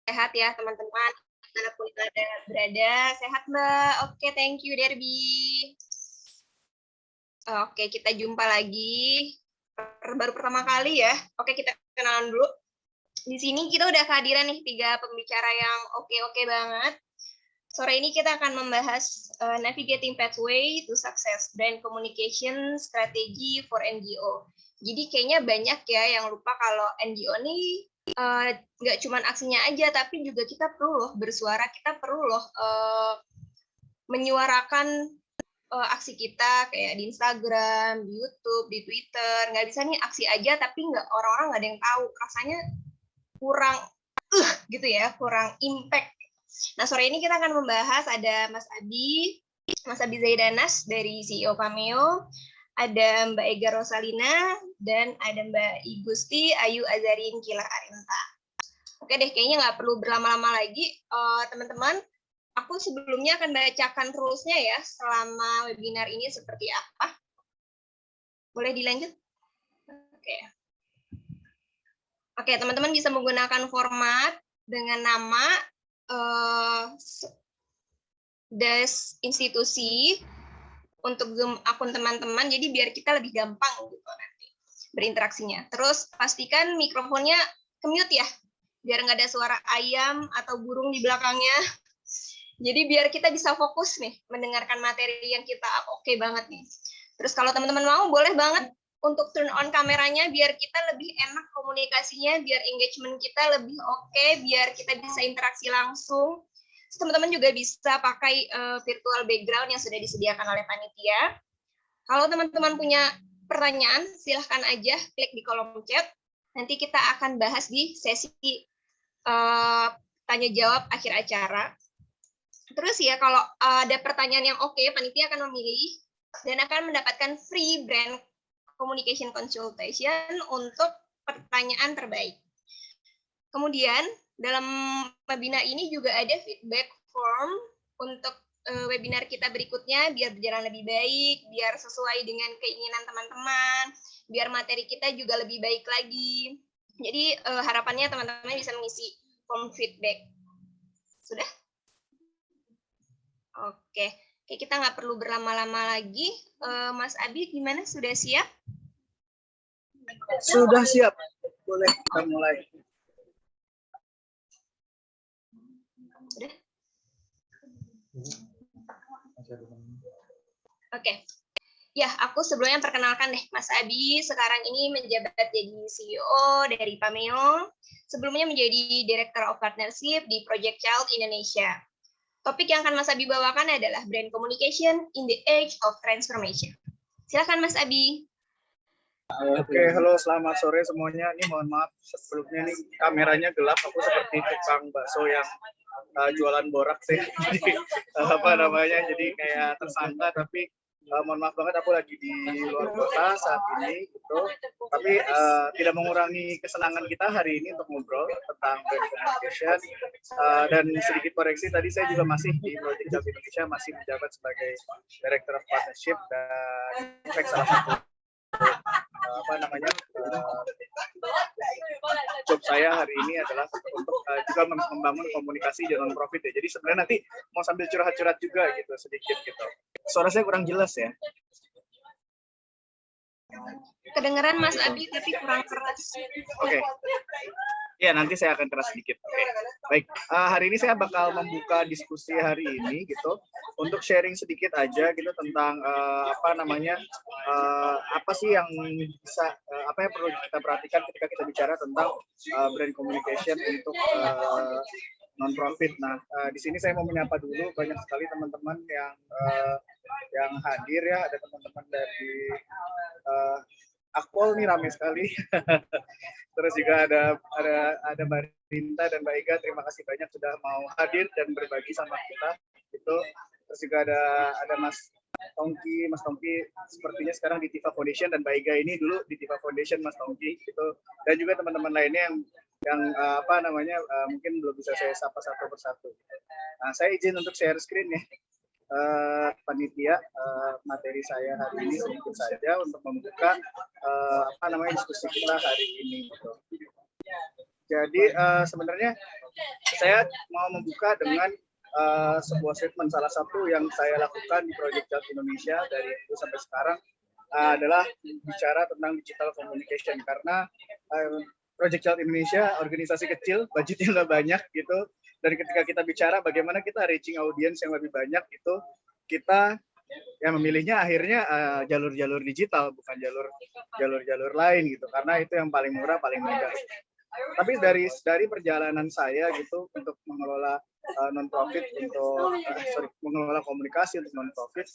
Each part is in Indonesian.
sehat ya teman-teman, dimanapun berada. Sehat Mbak? Oke, thank you Derby. Oke, kita jumpa lagi. Baru pertama kali ya. Oke, kita kenalan dulu. Di sini kita udah kehadiran nih 3 pembicara yang oke banget. Sore ini kita akan membahas Navigating Pathway to Success, Brand Communication Strategy for NGO. Jadi kayaknya banyak ya yang lupa kalau NGO ini nggak cuma aksinya aja, tapi juga kita perlu loh bersuara, kita perlu loh menyuarakan aksi kita kayak di Instagram, di YouTube, di Twitter. Nggak bisa nih aksi aja tapi orang-orang nggak ada yang tahu. Rasanya kurang gitu ya, kurang impact. Nah, sore ini kita akan membahas ada Mas Abi Zaidanas dari CEO Cameo, ada Mbak Ega Rosalina, dan ada Mbak Igusti Ayu Azarin Kila Arinta. Oke deh, kayaknya nggak perlu berlama-lama lagi, teman-teman. Aku sebelumnya akan bacakan rules-nya ya, selama webinar ini seperti apa. Boleh dilanjut? Oke, teman-teman bisa menggunakan format dengan nama, des institusi untuk Zoom akun teman-teman, jadi biar kita lebih gampang gitu nanti berinteraksinya. Terus pastikan mikrofonnya ke-mute ya, biar nggak ada suara ayam atau burung di belakangnya. Jadi biar kita bisa fokus nih mendengarkan materi yang kita oke banget nih. Terus kalau teman-teman mau, boleh banget untuk turn on kameranya biar kita lebih enak komunikasinya, biar engagement kita lebih oke, biar kita bisa interaksi langsung. Teman-teman juga bisa pakai virtual background yang sudah disediakan oleh panitia. Kalau teman-teman punya pertanyaan, silahkan aja klik di kolom chat. Nanti kita akan bahas di sesi tanya-jawab akhir acara. Terus ya, kalau ada pertanyaan yang oke, panitia akan memilih dan akan mendapatkan free brand communication consultation untuk pertanyaan terbaik. Kemudian, dalam webinar ini juga ada feedback form untuk webinar kita berikutnya, biar berjalan lebih baik, biar sesuai dengan keinginan teman-teman, biar materi kita juga lebih baik lagi. Jadi, harapannya teman-teman bisa mengisi form feedback. Sudah? Oke, kita nggak perlu berlama-lama lagi. Mas Abi, gimana? Sudah siap? Sudah siap. Boleh kita mulai. Sudah? Oke. Ya, aku sebelumnya perkenalkan deh, Mas Abi sekarang ini menjabat jadi CEO dari Cameo, sebelumnya menjadi Director of Partnership di Project Child Indonesia. Topik yang akan Mas Abi bawakan adalah Brand Communication in the Age of Transformation. Silakan Mas Abi. Oke, halo, selamat sore semuanya. Ini mohon maaf sebelumnya nih kameranya gelap. Aku seperti tukang bakso yang jualan borak sih. Jadi jadi kayak tersangka, tapi mohon maaf banget aku lagi di luar kota saat ini gitu. Tapi tidak mengurangi kesenangan kita hari ini untuk ngobrol tentang brand communication. Dan sedikit koreksi, tadi saya juga masih di Project Child Indonesia, masih menjabat sebagai Director of Partnership, dan salah satu job saya hari ini adalah untuk juga membangun komunikasi di non-profit ya. Jadi sebenarnya nanti mau sambil curhat-curhat juga gitu sedikit gitu. Suara saya kurang jelas ya? Kedengeran Mas Abi tapi kurang keras. Oke. Ya, nanti saya akan keras sedikit. Oke. Baik, hari ini saya bakal membuka diskusi hari ini gitu untuk sharing sedikit aja gitu tentang apa sih yang bisa apa yang perlu kita perhatikan ketika kita bicara tentang brand communication untuk non-profit. Nah, di sini saya mau menyapa dulu banyak sekali teman-teman yang hadir ya, ada teman-teman dari Akpol nih ramai sekali. Terus juga ada Mbak Rinta dan Mbak Ega, terima kasih banyak sudah mau hadir dan berbagi sama kita. Itu terus juga ada Mas Tongki sepertinya sekarang di Tifa Foundation, dan Mbak Ega ini dulu di Tifa Foundation, Mas Tongki gitu. Dan juga teman-teman lainnya yang mungkin belum bisa saya sapa satu persatu. Nah, saya izin untuk share screen ya. Panitia, materi saya hari ini sedikit saja untuk membuka diskusi kita hari ini gitu. Jadi sebenarnya saya mau membuka dengan sebuah statement. Salah satu yang saya lakukan di Project Child Indonesia dari itu sampai sekarang adalah bicara tentang digital communication, karena Project Child Indonesia organisasi kecil, budgetnya nggak banyak gitu, dan ketika kita bicara bagaimana kita reaching audience yang lebih banyak, itu kita memilihnya akhirnya jalur-jalur digital, bukan jalur-jalur lain gitu, karena itu yang paling murah, paling mudah. Tapi dari perjalanan saya gitu untuk mengelola non-profit, untuk mengelola komunikasi untuk non-profit,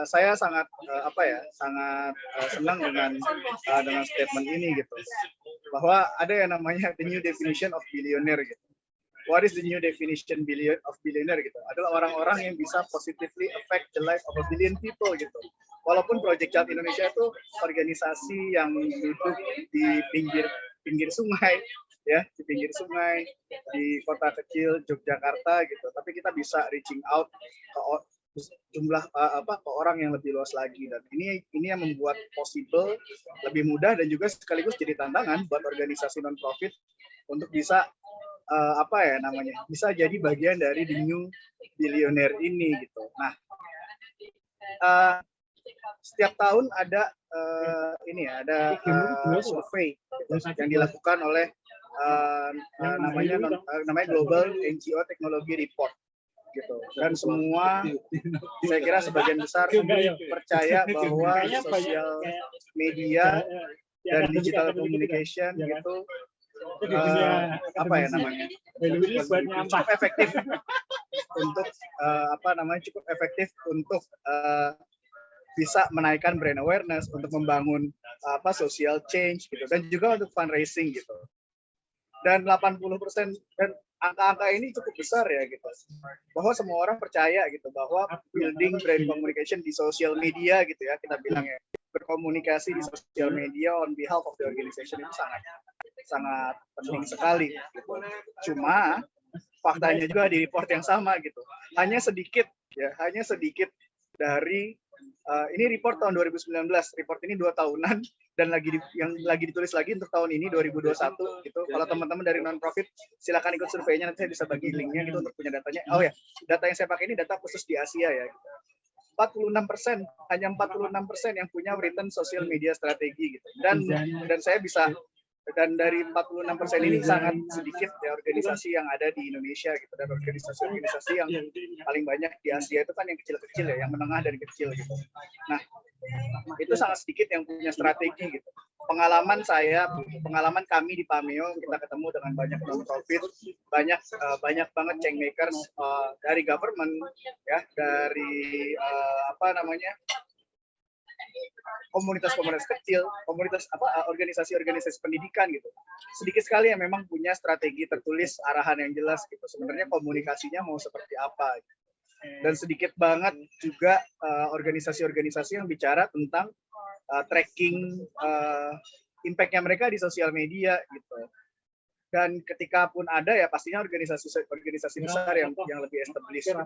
saya sangat sangat senang dengan statement ini gitu, bahwa ada yang namanya the new definition of billionaire gitu. What is the new definition of billionaire gitu? Adalah orang-orang yang bisa positively affect the life of a billion people gitu. Walaupun Project Child Indonesia itu organisasi yang hidup di pinggir sungai, ya, di pinggir sungai, di kota kecil Yogyakarta gitu. Tapi kita bisa reaching out ke jumlah ke orang yang lebih luas lagi, dan ini yang membuat possible lebih mudah dan juga sekaligus jadi tantangan buat organisasi non-profit untuk bisa bisa jadi bagian dari the new billionaire ini gitu. Nah, setiap tahun ada survei yang dilakukan oleh namanya Global NGO Technology Report gitu, dan semua saya kira sebagian besar percaya bahwa sosial media dan digital communication gitu cukup efektif untuk bisa menaikkan brand awareness, untuk membangun social change gitu, dan juga untuk fundraising gitu. Dan 80% dan angka-angka ini cukup besar ya gitu, bahwa semua orang percaya gitu bahwa building brand communication di social media gitu ya, kita bilang ya, berkomunikasi di social media on behalf of the organization itu sangat penting sekali gitu. Cuma faktanya juga di report yang sama gitu, hanya sedikit dari ini report tahun 2019, report ini 2 tahunan dan yang lagi ditulis lagi untuk tahun ini 2021 gitu. Kalau teman-teman dari non-profit silakan ikut surveinya, nanti saya bisa bagi linknya gitu untuk punya datanya. Oh ya, data yang saya pakai ini data khusus di Asia ya. 46%, hanya 46% yang punya written social media strategi gitu. Dan saya bisa, dan dari 46% ini sangat sedikit ya organisasi yang ada di Indonesia gitu, dan organisasi yang paling banyak di Asia itu kan yang kecil-kecil ya, yang menengah dan kecil gitu. Nah, itu sangat sedikit yang punya strategi gitu. Pengalaman kami di Pameo, kita ketemu dengan banyak non-profit, banyak banget change makers dari government ya, dari komunitas-komunitas kecil, organisasi-organisasi pendidikan gitu. Sedikit sekali yang memang punya strategi tertulis, arahan yang jelas gitu. Sebenarnya komunikasinya mau seperti apa gitu. Dan sedikit banget juga organisasi-organisasi yang bicara tentang tracking impact-nya mereka di sosial media gitu. Dan ketika pun ada ya pastinya organisasi besar yang lebih established. Nah,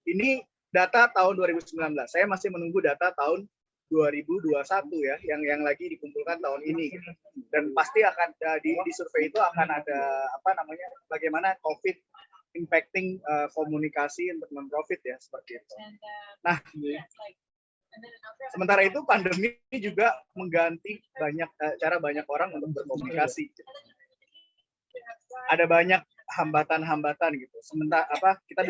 ini data tahun 2019. Saya masih menunggu data tahun 2021 ya, yang lagi dikumpulkan tahun ini gitu. Dan pasti akan di survei itu akan ada bagaimana COVID impacting komunikasi untuk non-profit ya, seperti itu. Nah, sementara itu pandemi juga mengganti cara banyak orang untuk berkomunikasi. Ada banyak hambatan-hambatan gitu. Sementara kita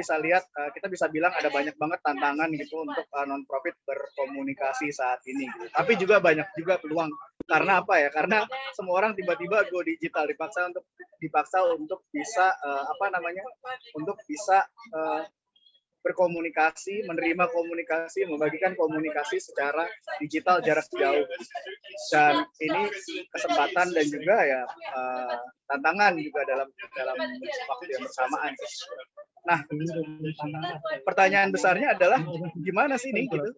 bisa bilang ada banyak banget tantangan gitu untuk non-profit berkomunikasi saat ini gitu. Tapi juga banyak juga peluang. Karena apa ya? Karena semua orang tiba-tiba go digital, dipaksa untuk bisa untuk bisa berkomunikasi, menerima komunikasi, membagikan komunikasi secara digital jarak jauh. Dan ini kesempatan dan juga ya tantangan juga dalam waktu yang bersamaan. Nah, pertanyaan besarnya adalah gimana sih ini gitu?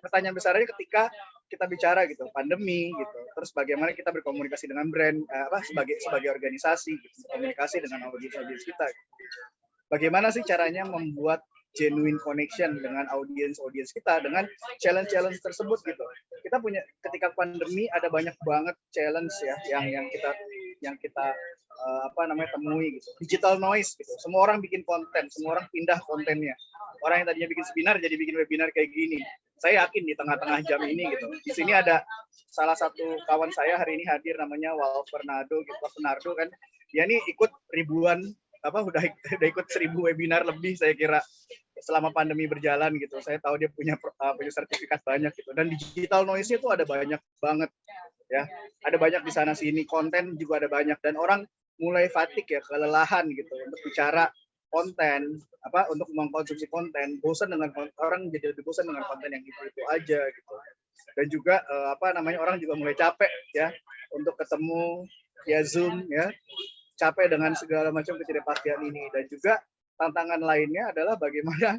Pertanyaan besarnya ketika kita bicara gitu, pandemi gitu. Terus bagaimana kita berkomunikasi dengan brand sebagai organisasi gitu, komunikasi dengan audiens kita. Gitu. Bagaimana sih caranya membuat genuine connection dengan audiens kita dengan challenge tersebut gitu. Kita punya ketika pandemi ada banyak banget challenge ya yang yang kita temui gitu. Digital noise gitu. Semua orang bikin konten, semua orang pindah kontennya. Orang yang tadinya bikin seminar jadi bikin webinar kayak gini. Saya yakin di tengah-tengah jam ini gitu. Di sini ada salah satu kawan saya hari ini hadir namanya Walfernado gitu, Walfernado kan. Dia ini ikut ribuan udah ikut 1000 webinar lebih saya kira selama pandemi berjalan gitu. Saya tahu dia punya sertifikat banyak gitu. Dan digital noise itu ada banyak banget ya. Ada banyak di sana sini, konten juga ada banyak dan orang mulai fatigue ya, kelelahan gitu untuk bicara konten, untuk mengkonsumsi konten, bosan dengan orang jadi lebih bosan dengan konten yang itu aja gitu. Dan juga orang juga mulai capek ya untuk ketemu via Zoom ya. Capek dengan segala macam ketidakpastian ini. Dan juga tantangan lainnya adalah bagaimana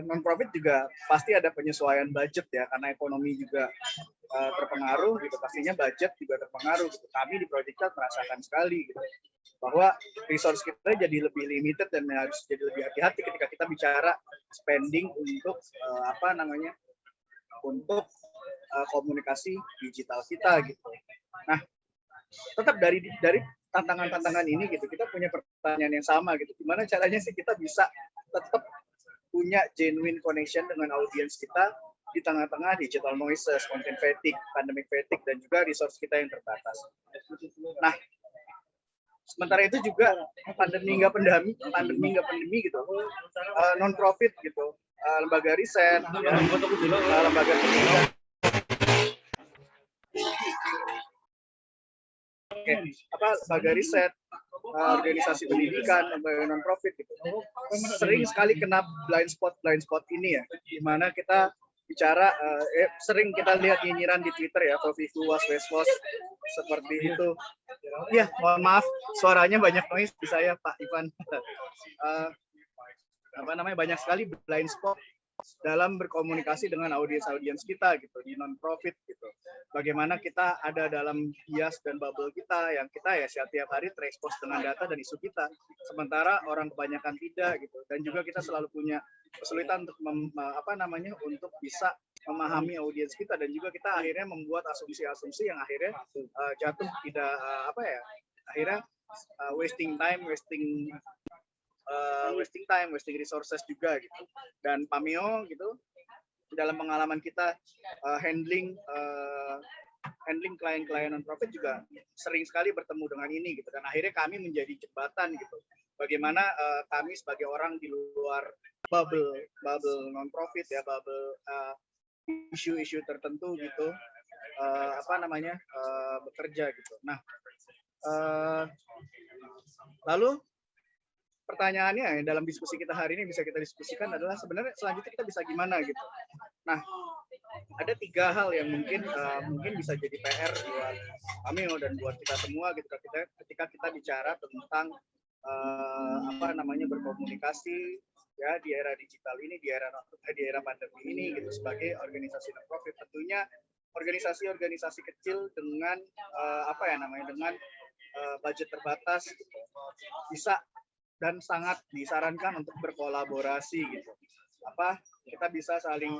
non-profit juga pasti ada penyesuaian budget ya, karena ekonomi juga terpengaruh gitu, pastinya budget juga terpengaruh gitu. Kami di Project Child merasakan sekali gitu, bahwa resource kita jadi lebih limited dan harus jadi lebih hati-hati ketika kita bicara spending untuk untuk komunikasi digital kita gitu. Nah, tetap dari tantangan-tantangan ini gitu, kita punya pertanyaan yang sama gitu. Gimana caranya sih kita bisa tetap punya genuine connection dengan audiens kita di tengah-tengah digital noises, content fatigue, pandemic fatigue, dan juga resource kita yang terbatas. Nah, sementara itu juga pandemi nggak pandemi gitu, non-profit gitu, lembaga riset, ya, lembaga pendidikan. Lembaga riset, organisasi pendidikan, lembaga non-profit gitu, sering sekali kena blind spot ini ya, di mana kita bicara sering kita lihat nyinyiran di Twitter ya, Kofifu Weswas seperti itu. Ya, mohon maaf suaranya banyak noise di saya Pak Ivan. Banyak sekali blind spot dalam berkomunikasi dengan audiens kita gitu di non-profit gitu. Bagaimana kita ada dalam bias dan bubble kita yang kita ya setiap hari terekspos dengan data dan isu kita, sementara orang kebanyakan tidak gitu. Dan juga kita selalu punya kesulitan untuk untuk bisa memahami audiens kita, dan juga kita akhirnya membuat asumsi-asumsi yang akhirnya jatuh tidak akhirnya wasting wasting resources juga gitu. Dan Pameo gitu, dalam pengalaman kita handling klien-klien non-profit juga sering sekali bertemu dengan ini gitu, dan akhirnya kami menjadi jembatan gitu. Bagaimana kami sebagai orang di luar bubble non-profit ya, bubble isu-isu tertentu gitu, bekerja gitu. Nah, lalu pertanyaannya dalam diskusi kita hari ini bisa kita diskusikan adalah sebenarnya selanjutnya kita bisa gimana gitu. Nah, ada 3 hal yang mungkin bisa jadi PR buat kami dan buat kita semua gitu, ketika kita bicara tentang berkomunikasi ya di era digital ini, di era pandemi ini gitu, sebagai organisasi non-profit. Tentunya organisasi kecil dengan dengan budget terbatas gitu, bisa dan sangat disarankan untuk berkolaborasi gitu. Kita bisa saling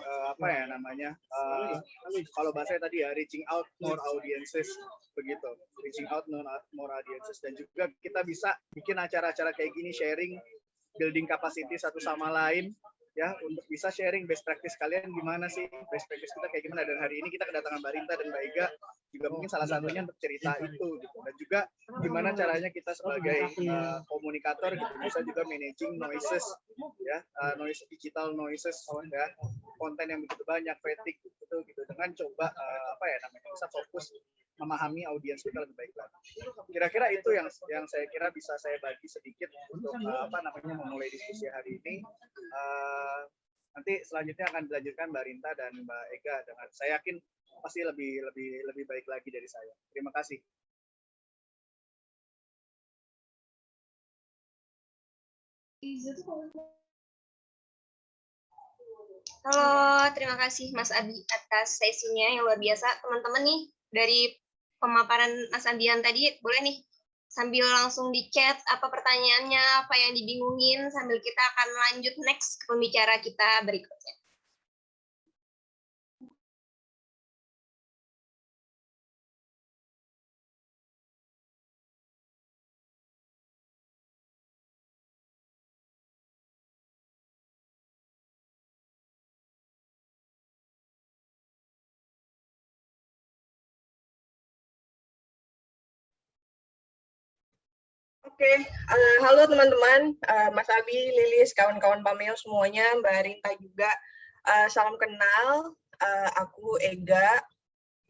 kalau bahasa tadi ya, reaching out more audiences begitu, dan juga kita bisa bikin acara-acara kayak gini, sharing, building capacity satu sama lain ya, untuk bisa sharing best practice kalian gimana sih, best practice kita kayak gimana. Dan hari ini kita kedatangan Mbak Rinta dan Mbak Ega juga mungkin salah satunya untuk cerita itu gitu. Dan juga gimana caranya kita sebagai komunikator gitu bisa juga managing noises ya, digital noises ya, konten yang begitu banyak, fatigue gitu, dengan coba bisa fokus memahami audiens kita lebih baik lagi. Kira-kira itu yang saya kira bisa saya bagi sedikit untuk memulai diskusi hari ini. Nanti selanjutnya akan dilanjutkan Mbak Rinta dan Mbak Ega, dengan saya yakin pasti lebih baik lagi dari saya. Terima kasih. Halo, terima kasih Mas Abi atas sesinya yang luar biasa. Teman-teman nih, dari pemaparan Mas Abian tadi, boleh nih sambil langsung di chat apa pertanyaannya, apa yang dibingungin, sambil kita akan lanjut next ke pembicara kita berikutnya. Oke, halo teman-teman, Mas Abi, Lilis, kawan-kawan Pameo semuanya, Mbak Rinta juga. Salam kenal, aku Ega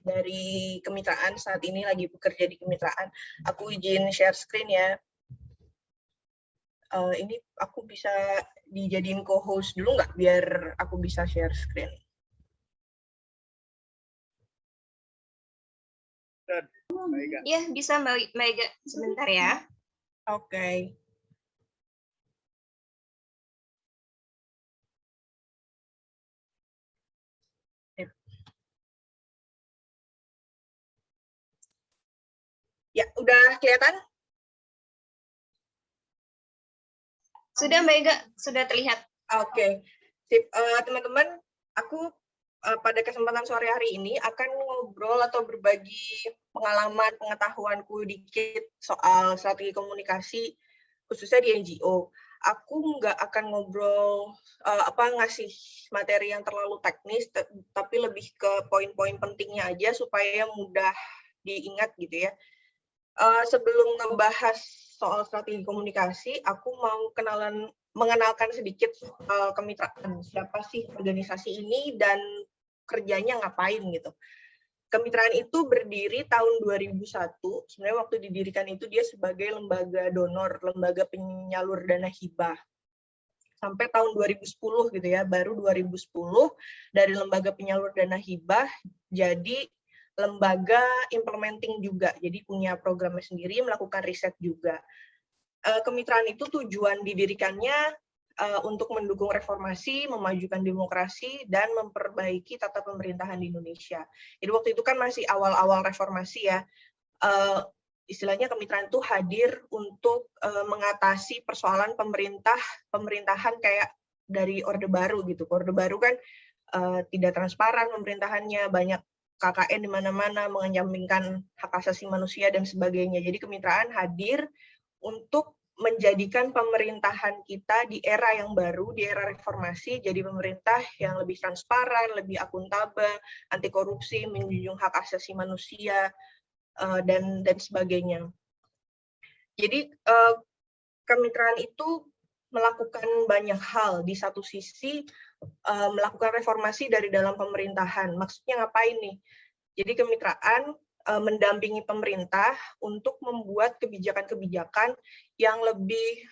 dari kemitraan, saat ini lagi bekerja di kemitraan. Aku izin share screen ya. Ini aku bisa dijadiin co-host dulu nggak, biar aku bisa share screen? Iya, bisa Mbak Ega, sebentar ya. Oke. Ya, udah kelihatan? Sudah Mbak Ega, sudah terlihat. Oke, sip. Teman-teman, aku pada kesempatan sore hari ini akan ngobrol atau berbagi pengalaman, pengetahuanku dikit soal strategi komunikasi, khususnya di NGO. Aku nggak akan ngobrol ngasih materi yang terlalu teknis, tapi lebih ke poin-poin pentingnya aja supaya mudah diingat gitu ya. Sebelum ngebahas soal strategi komunikasi, aku mau mengenalkan sedikit soal kemitraan. Siapa sih organisasi ini dan kerjanya ngapain gitu. Kemitraan itu berdiri tahun 2001. Sebenarnya waktu didirikan itu dia sebagai lembaga donor, lembaga penyalur dana hibah. Sampai tahun 2010 gitu ya, baru 2010 dari lembaga penyalur dana hibah jadi lembaga implementing juga, jadi punya programnya sendiri, melakukan riset juga. Kemitraan itu tujuan didirikannya untuk mendukung reformasi, memajukan demokrasi, dan memperbaiki tata pemerintahan di Indonesia. Jadi waktu itu kan masih awal-awal reformasi ya, istilahnya kemitraan itu hadir untuk mengatasi persoalan pemerintahan kayak dari Orde Baru gitu. Orde Baru kan tidak transparan pemerintahannya, banyak KKN di mana-mana, mengenyampingkan hak asasi manusia dan sebagainya. Jadi kemitraan hadir untuk menjadikan pemerintahan kita di era yang baru, di era reformasi, jadi pemerintah yang lebih transparan, lebih akuntabel, anti korupsi, menjunjung hak asasi manusia, dan sebagainya. Jadi kemitraan itu melakukan banyak hal. Di satu sisi melakukan reformasi dari dalam pemerintahan. Maksudnya ngapain nih? Jadi kemitraan mendampingi pemerintah untuk membuat kebijakan-kebijakan yang lebih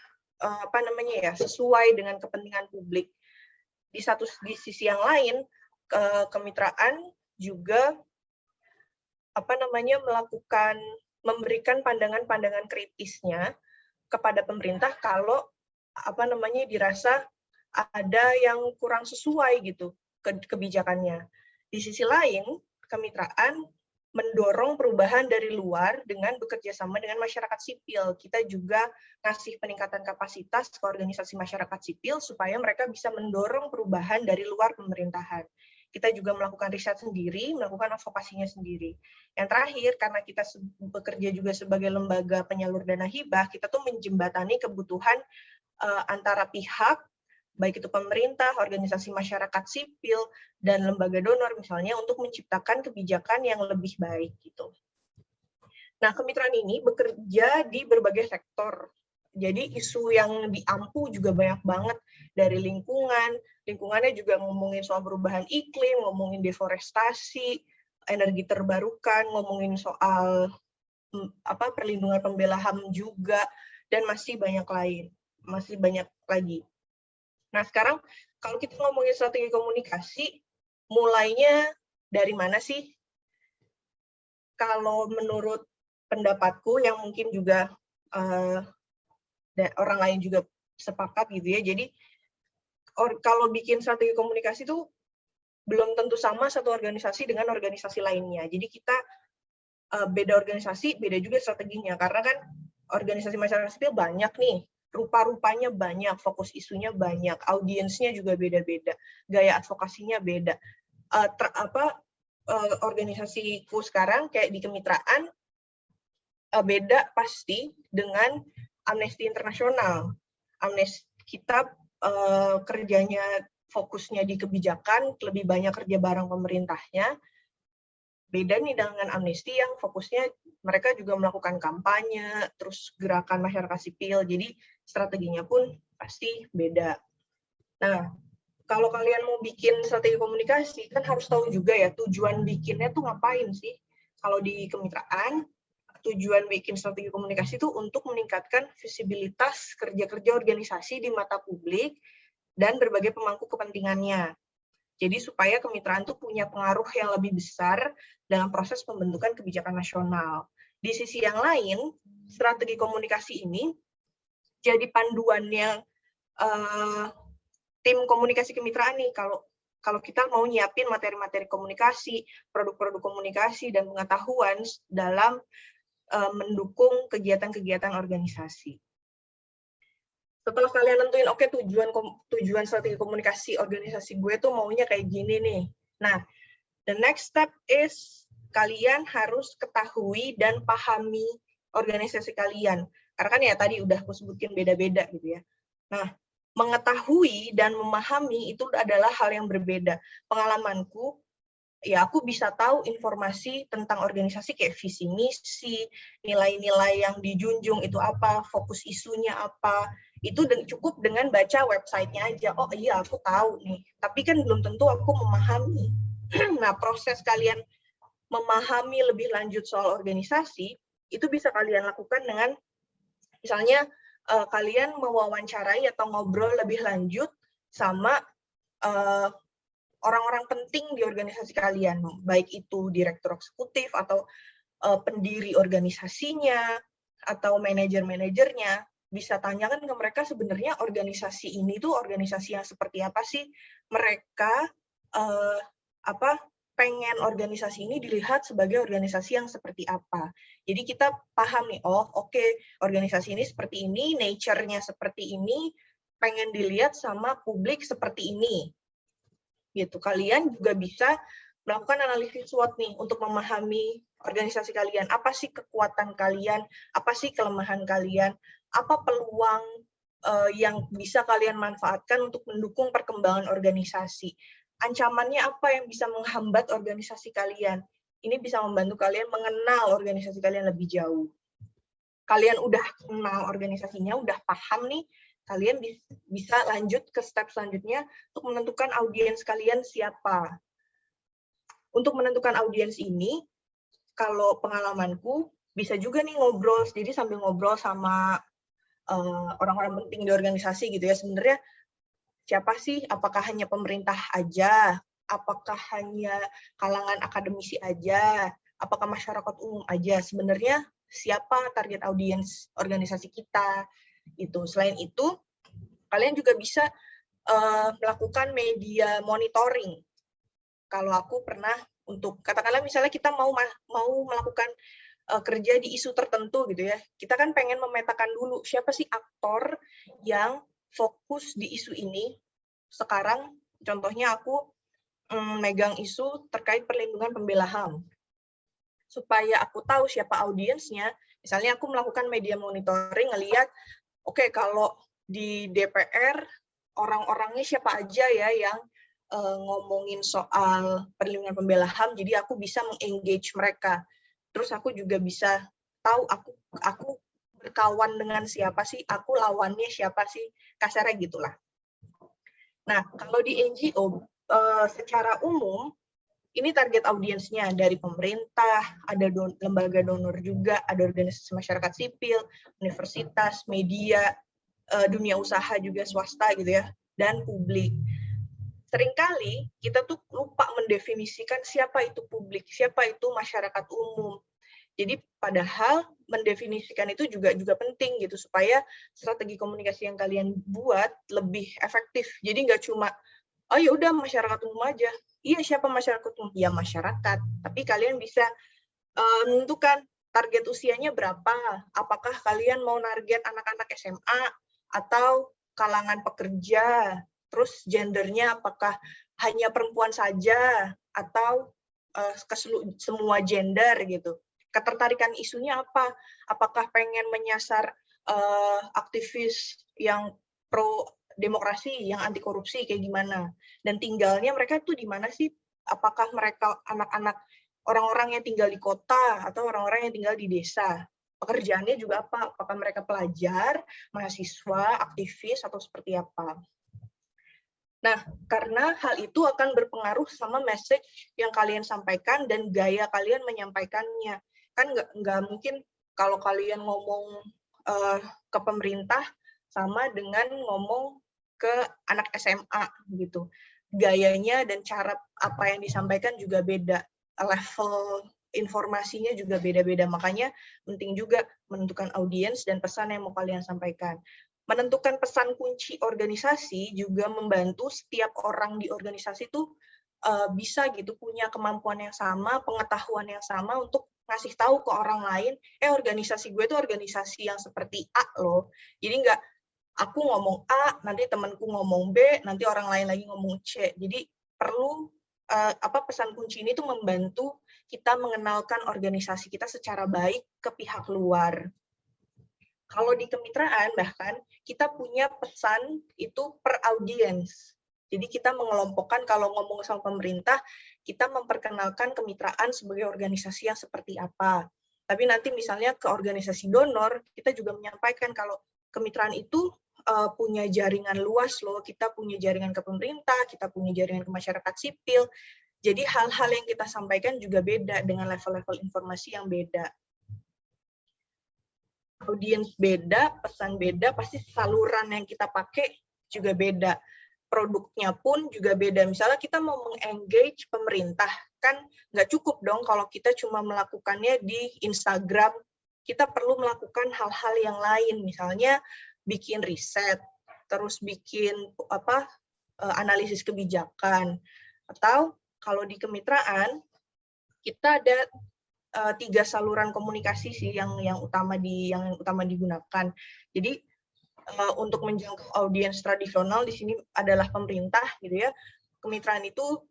sesuai dengan kepentingan publik. Di sisi yang lain, kemitraan juga memberikan pandangan-pandangan kritisnya kepada pemerintah kalau dirasa ada yang kurang sesuai gitu kebijakannya. Di sisi lain, kemitraan mendorong perubahan dari luar dengan bekerja sama dengan masyarakat sipil. Kita juga ngasih peningkatan kapasitas ke organisasi masyarakat sipil supaya mereka bisa mendorong perubahan dari luar pemerintahan. Kita juga melakukan riset sendiri, melakukan advokasinya sendiri. Yang terakhir, karena kita bekerja juga sebagai lembaga penyalur dana hibah, kita tuh menjembatani kebutuhan antara pihak, baik itu pemerintah, organisasi masyarakat sipil, dan lembaga donor misalnya, untuk menciptakan kebijakan yang lebih baik gitu. Nah, kemitraan ini bekerja di berbagai sektor. Jadi isu yang diampu juga banyak banget, dari lingkungannya juga ngomongin soal perubahan iklim, ngomongin deforestasi, energi terbarukan, ngomongin soal perlindungan pembela HAM juga, dan masih banyak lagi. Nah, sekarang kalau kita ngomongin strategi komunikasi, mulainya dari mana sih? Kalau menurut pendapatku, yang mungkin juga orang lain juga sepakat gitu ya, jadi kalau bikin strategi komunikasi itu belum tentu sama satu organisasi dengan organisasi lainnya. Jadi kita beda organisasi, beda juga strateginya, karena kan organisasi masyarakat sipil banyak nih, rupa-rupanya banyak, fokus isunya banyak, audiensnya juga beda-beda, gaya advokasinya beda. Organisasiku sekarang kayak di kemitraan beda pasti dengan Amnesty International. Kita kerjanya fokusnya di kebijakan, lebih banyak kerja bareng pemerintahnya. Beda nih dengan Amnesty yang fokusnya mereka juga melakukan kampanye, terus gerakan masyarakat sipil, jadi strateginya pun pasti beda. Nah, kalau kalian mau bikin strategi komunikasi, kan harus tahu juga ya tujuan bikinnya tuh ngapain sih. Kalau di kemitraan, tujuan bikin strategi komunikasi itu untuk meningkatkan visibilitas kerja-kerja organisasi di mata publik dan berbagai pemangku kepentingannya. Jadi supaya kemitraan itu punya pengaruh yang lebih besar dalam proses pembentukan kebijakan nasional. Di sisi yang lain, strategi komunikasi ini jadi panduannya tim komunikasi kemitraan nih. Kalau kita mau nyiapin materi-materi komunikasi, produk-produk komunikasi dan pengetahuan dalam mendukung kegiatan-kegiatan organisasi. Setelah kalian nentuin, oke, tujuan strategi komunikasi organisasi gue tuh maunya kayak gini nih. Nah, the next step is kalian harus ketahui dan pahami organisasi kalian. Karena kan ya tadi udah aku sebutin beda-beda gitu ya. Nah, mengetahui dan memahami itu adalah hal yang berbeda. Pengalamanku, ya aku bisa tahu informasi tentang organisasi kayak visi misi, nilai-nilai yang dijunjung itu apa, fokus isunya apa, itu cukup dengan baca websitenya aja. Oh iya, aku tahu nih. Tapi kan belum tentu aku memahami. Nah, proses kalian memahami lebih lanjut soal organisasi, itu bisa kalian lakukan dengan, misalnya, kalian mewawancarai atau ngobrol lebih lanjut sama orang-orang penting di organisasi kalian, baik itu direktur eksekutif atau pendiri organisasinya, atau manajer-manajernya. Bisa tanyakan ke mereka sebenarnya organisasi ini tuh organisasi yang seperti apa sih, mereka pengen organisasi ini dilihat sebagai organisasi yang seperti apa. Jadi kita paham nih, oh oke, organisasi ini seperti ini, nature-nya seperti ini, pengen dilihat sama publik seperti ini. Gitu. Kalian juga bisa melakukan analisis SWOT nih untuk memahami organisasi kalian. Apa sih kekuatan kalian? Apa sih kelemahan kalian? Apa peluang yang bisa kalian manfaatkan untuk mendukung perkembangan organisasi? Ancamannya apa yang bisa menghambat organisasi kalian? Ini bisa membantu kalian mengenal organisasi kalian lebih jauh. Kalian udah kenal organisasinya, udah paham nih, kalian bisa lanjut ke step selanjutnya untuk menentukan audiens kalian siapa. Untuk menentukan audiens ini, kalau pengalamanku, bisa juga nih ngobrol, jadi sambil ngobrol sama orang-orang penting di organisasi gitu ya, sebenarnya siapa sih, apakah hanya pemerintah aja, apakah hanya kalangan akademisi aja, apakah masyarakat umum aja, sebenarnya siapa target audiens organisasi kita. Itu. Selain itu, kalian juga bisa melakukan media monitoring. Kalau aku pernah untuk, katakanlah misalnya kita mau melakukan kerja di isu tertentu gitu ya, kita kan pengen memetakan dulu siapa sih aktor yang fokus di isu ini. Sekarang contohnya aku megang isu terkait perlindungan pembela HAM. Supaya aku tahu siapa audiensnya, misalnya aku melakukan media monitoring, ngelihat, oke, kalau di DPR, orang-orangnya siapa aja ya yang ngomongin soal perlindungan pembela HAM, jadi aku bisa meng-engage mereka. Terus aku juga bisa tahu aku berkawan dengan siapa sih, aku lawannya siapa sih, kasarnya gitulah. Nah, kalau di NGO, secara umum, ini target audiensnya dari pemerintah, ada lembaga donor juga, ada organisasi masyarakat sipil, universitas, media, dunia usaha juga swasta gitu ya, dan publik. Seringkali kita tuh lupa mendefinisikan siapa itu publik, siapa itu masyarakat umum. Jadi padahal mendefinisikan itu juga penting gitu, supaya strategi komunikasi yang kalian buat lebih efektif. Jadi nggak cuma, oh ya udah masyarakat umum aja. Iya, siapa masyarakat umum? Ya masyarakat. Tapi kalian bisa menentukan target usianya berapa. Apakah kalian mau target anak-anak SMA atau kalangan pekerja? Terus gendernya apakah hanya perempuan saja atau semua gender gitu. Ketertarikan isunya apa? Apakah pengen menyasar aktivis yang pro demokrasi, yang anti korupsi kayak gimana? Dan tinggalnya mereka tuh di mana sih? Apakah mereka anak-anak orang-orang yang tinggal di kota atau orang-orang yang tinggal di desa. Pekerjaannya juga apa? Apakah mereka pelajar, mahasiswa, aktivis, atau seperti apa? Nah, karena hal itu akan berpengaruh sama message yang kalian sampaikan dan gaya kalian menyampaikannya. Kan nggak mungkin kalau kalian ngomong ke pemerintah sama dengan ngomong ke anak SMA gitu. Gayanya dan cara apa yang disampaikan juga beda. Level informasinya juga beda-beda. Makanya penting juga menentukan audiens dan pesan yang mau kalian sampaikan. Menentukan pesan kunci organisasi juga membantu setiap orang di organisasi itu bisa gitu punya kemampuan yang sama, pengetahuan yang sama untuk ngasih tahu ke orang lain, organisasi gue itu organisasi yang seperti A loh. Jadi nggak aku ngomong A, nanti temanku ngomong B, nanti orang lain lagi ngomong C. Jadi perlu pesan kunci ini tuh membantu kita mengenalkan organisasi kita secara baik ke pihak luar. Kalau di kemitraan bahkan kita punya pesan itu per audiens. Jadi kita mengelompokkan kalau ngomong sama pemerintah, kita memperkenalkan kemitraan sebagai organisasi yang seperti apa. Tapi nanti misalnya ke organisasi donor, kita juga menyampaikan kalau kemitraan itu punya jaringan luas loh. Kita punya jaringan ke pemerintah, kita punya jaringan ke masyarakat sipil. Jadi hal-hal yang kita sampaikan juga beda dengan level-level informasi yang beda. Audiens beda, pesan beda, pasti saluran yang kita pakai juga beda. Produknya pun juga beda. Misalnya kita mau meng-engage pemerintah, kan nggak cukup dong kalau kita cuma melakukannya di Instagram. Kita perlu melakukan hal-hal yang lain, misalnya bikin riset, terus bikin analisis kebijakan. Atau kalau di kemitraan, kita ada 3 saluran komunikasi sih yang utama digunakan. Jadi untuk menjangkau audiens tradisional di sini adalah pemerintah gitu ya. Kemitraan itu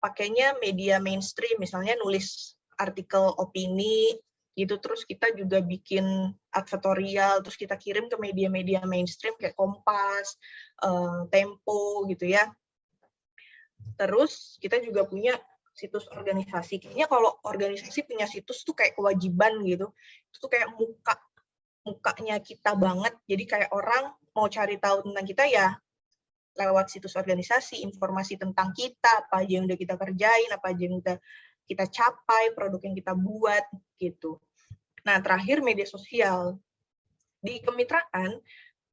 pakainya media mainstream, misalnya nulis artikel opini gitu, terus kita juga bikin advertorial, terus kita kirim ke media-media mainstream kayak Kompas, Tempo gitu ya. Terus kita juga punya situs organisasi. Kayaknya kalau organisasi punya situs tuh kayak kewajiban gitu. Itu kayak mukanya kita banget. Jadi kayak orang mau cari tahu tentang kita ya lewat situs organisasi, informasi tentang kita, apa aja yang udah kita kerjain, apa aja yang udah kita capai, produk yang kita buat gitu. Nah, terakhir media sosial. Di kemitraan,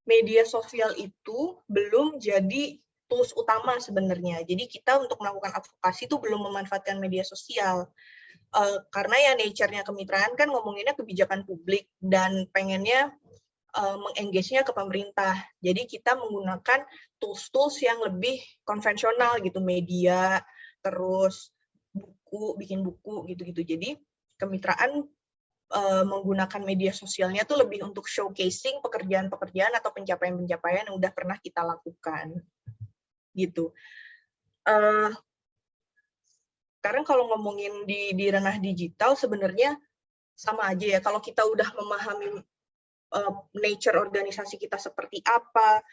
media sosial itu belum jadi tools utama sebenarnya. Jadi kita untuk melakukan advokasi itu belum memanfaatkan media sosial. Karena ya nature-nya kemitraan kan ngomonginnya kebijakan publik dan pengennya meng-engage-nya ke pemerintah. Jadi kita menggunakan tools-tools yang lebih konvensional gitu, media, terus buku, bikin buku gitu-gitu. Jadi kemitraan menggunakan media sosialnya tuh lebih untuk showcasing pekerjaan-pekerjaan atau pencapaian-pencapaian yang udah pernah kita lakukan. Gitu. Sekarang kalau ngomongin di ranah digital sebenarnya sama aja ya. Kalau kita udah memahami nature organisasi kita seperti apa,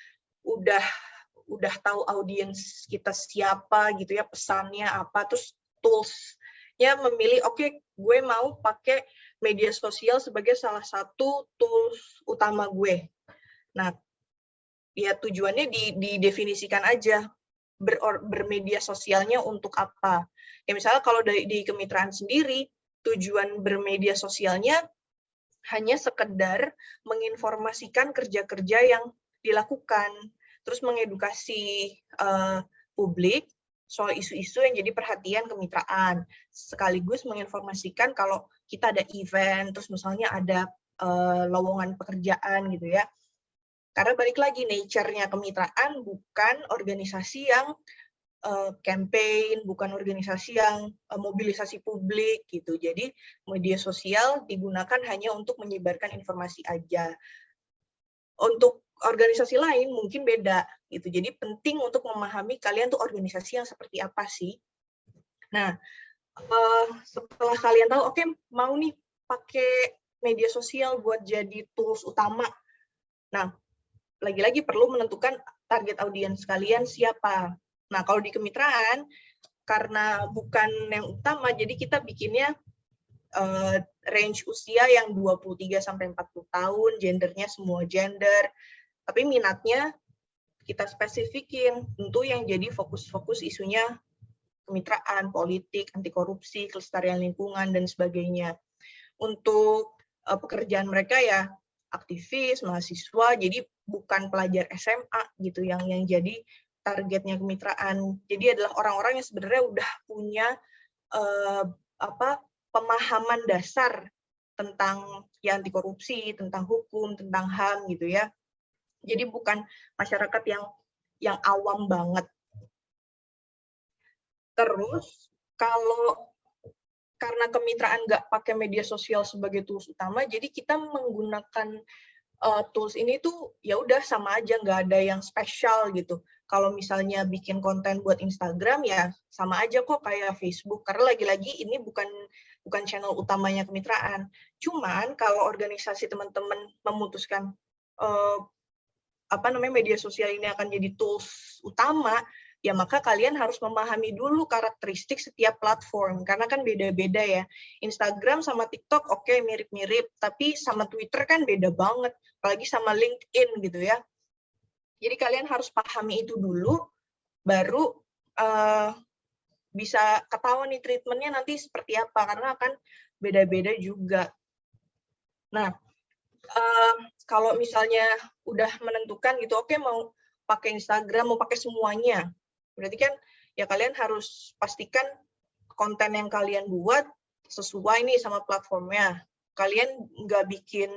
udah tahu audiens kita siapa gitu ya, pesannya apa, terus tools-nya memilih oke, gue mau pakai media sosial sebagai salah satu tools utama gue. Nah, ya tujuannya didefinisikan aja bermedia sosialnya untuk apa. Ya misalnya kalau di kemitraan sendiri, tujuan bermedia sosialnya hanya sekedar menginformasikan kerja-kerja yang dilakukan, terus mengedukasi publik soal isu-isu yang jadi perhatian kemitraan, sekaligus menginformasikan kalau kita ada event, terus misalnya ada lowongan pekerjaan gitu ya. Karena balik lagi, nature-nya kemitraan bukan organisasi yang campaign, bukan organisasi yang mobilisasi publik gitu. Jadi media sosial digunakan hanya untuk menyebarkan informasi aja. Untuk organisasi lain mungkin beda gitu. Jadi penting untuk memahami kalian tuh organisasi yang seperti apa sih. Nah, setelah kalian tahu, oke, mau nih pakai media sosial buat jadi tools utama. Nah, lagi-lagi perlu menentukan target audiens kalian siapa. Nah, kalau di kemitraan, karena bukan yang utama, jadi kita bikinnya range usia yang 23 sampai 40 tahun, gendernya semua gender. Tapi minatnya kita spesifikin, tentu yang jadi fokus-fokus isunya kemitraan, politik, anti korupsi, kelestarian lingkungan dan sebagainya. Untuk pekerjaan mereka ya aktivis, mahasiswa, jadi bukan pelajar SMA gitu yang jadi targetnya kemitraan. Jadi adalah orang-orang yang sebenarnya udah punya pemahaman dasar tentang ya anti korupsi, tentang hukum, tentang HAM gitu ya. Jadi bukan masyarakat yang awam banget. Terus kalau karena kemitraan nggak pakai media sosial sebagai tools utama, jadi kita menggunakan tools ini tuh ya udah sama aja, nggak ada yang spesial gitu. Kalau misalnya bikin konten buat Instagram ya sama aja kok kayak Facebook, karena lagi-lagi ini bukan channel utamanya kemitraan. Cuman kalau organisasi teman-teman memutuskan media sosial ini akan jadi tools utama, ya maka kalian harus memahami dulu karakteristik setiap platform, karena kan beda-beda ya. Instagram sama TikTok oke, mirip-mirip, tapi sama Twitter kan beda banget, apalagi sama LinkedIn gitu ya. Jadi kalian harus pahami itu dulu, baru bisa ketahuan nih treatmentnya nanti seperti apa, karena akan beda-beda juga. Nah, kalau misalnya udah menentukan gitu, oke mau pakai Instagram, mau pakai semuanya, berarti kan ya kalian harus pastikan konten yang kalian buat sesuai nih sama platformnya. Kalian nggak bikin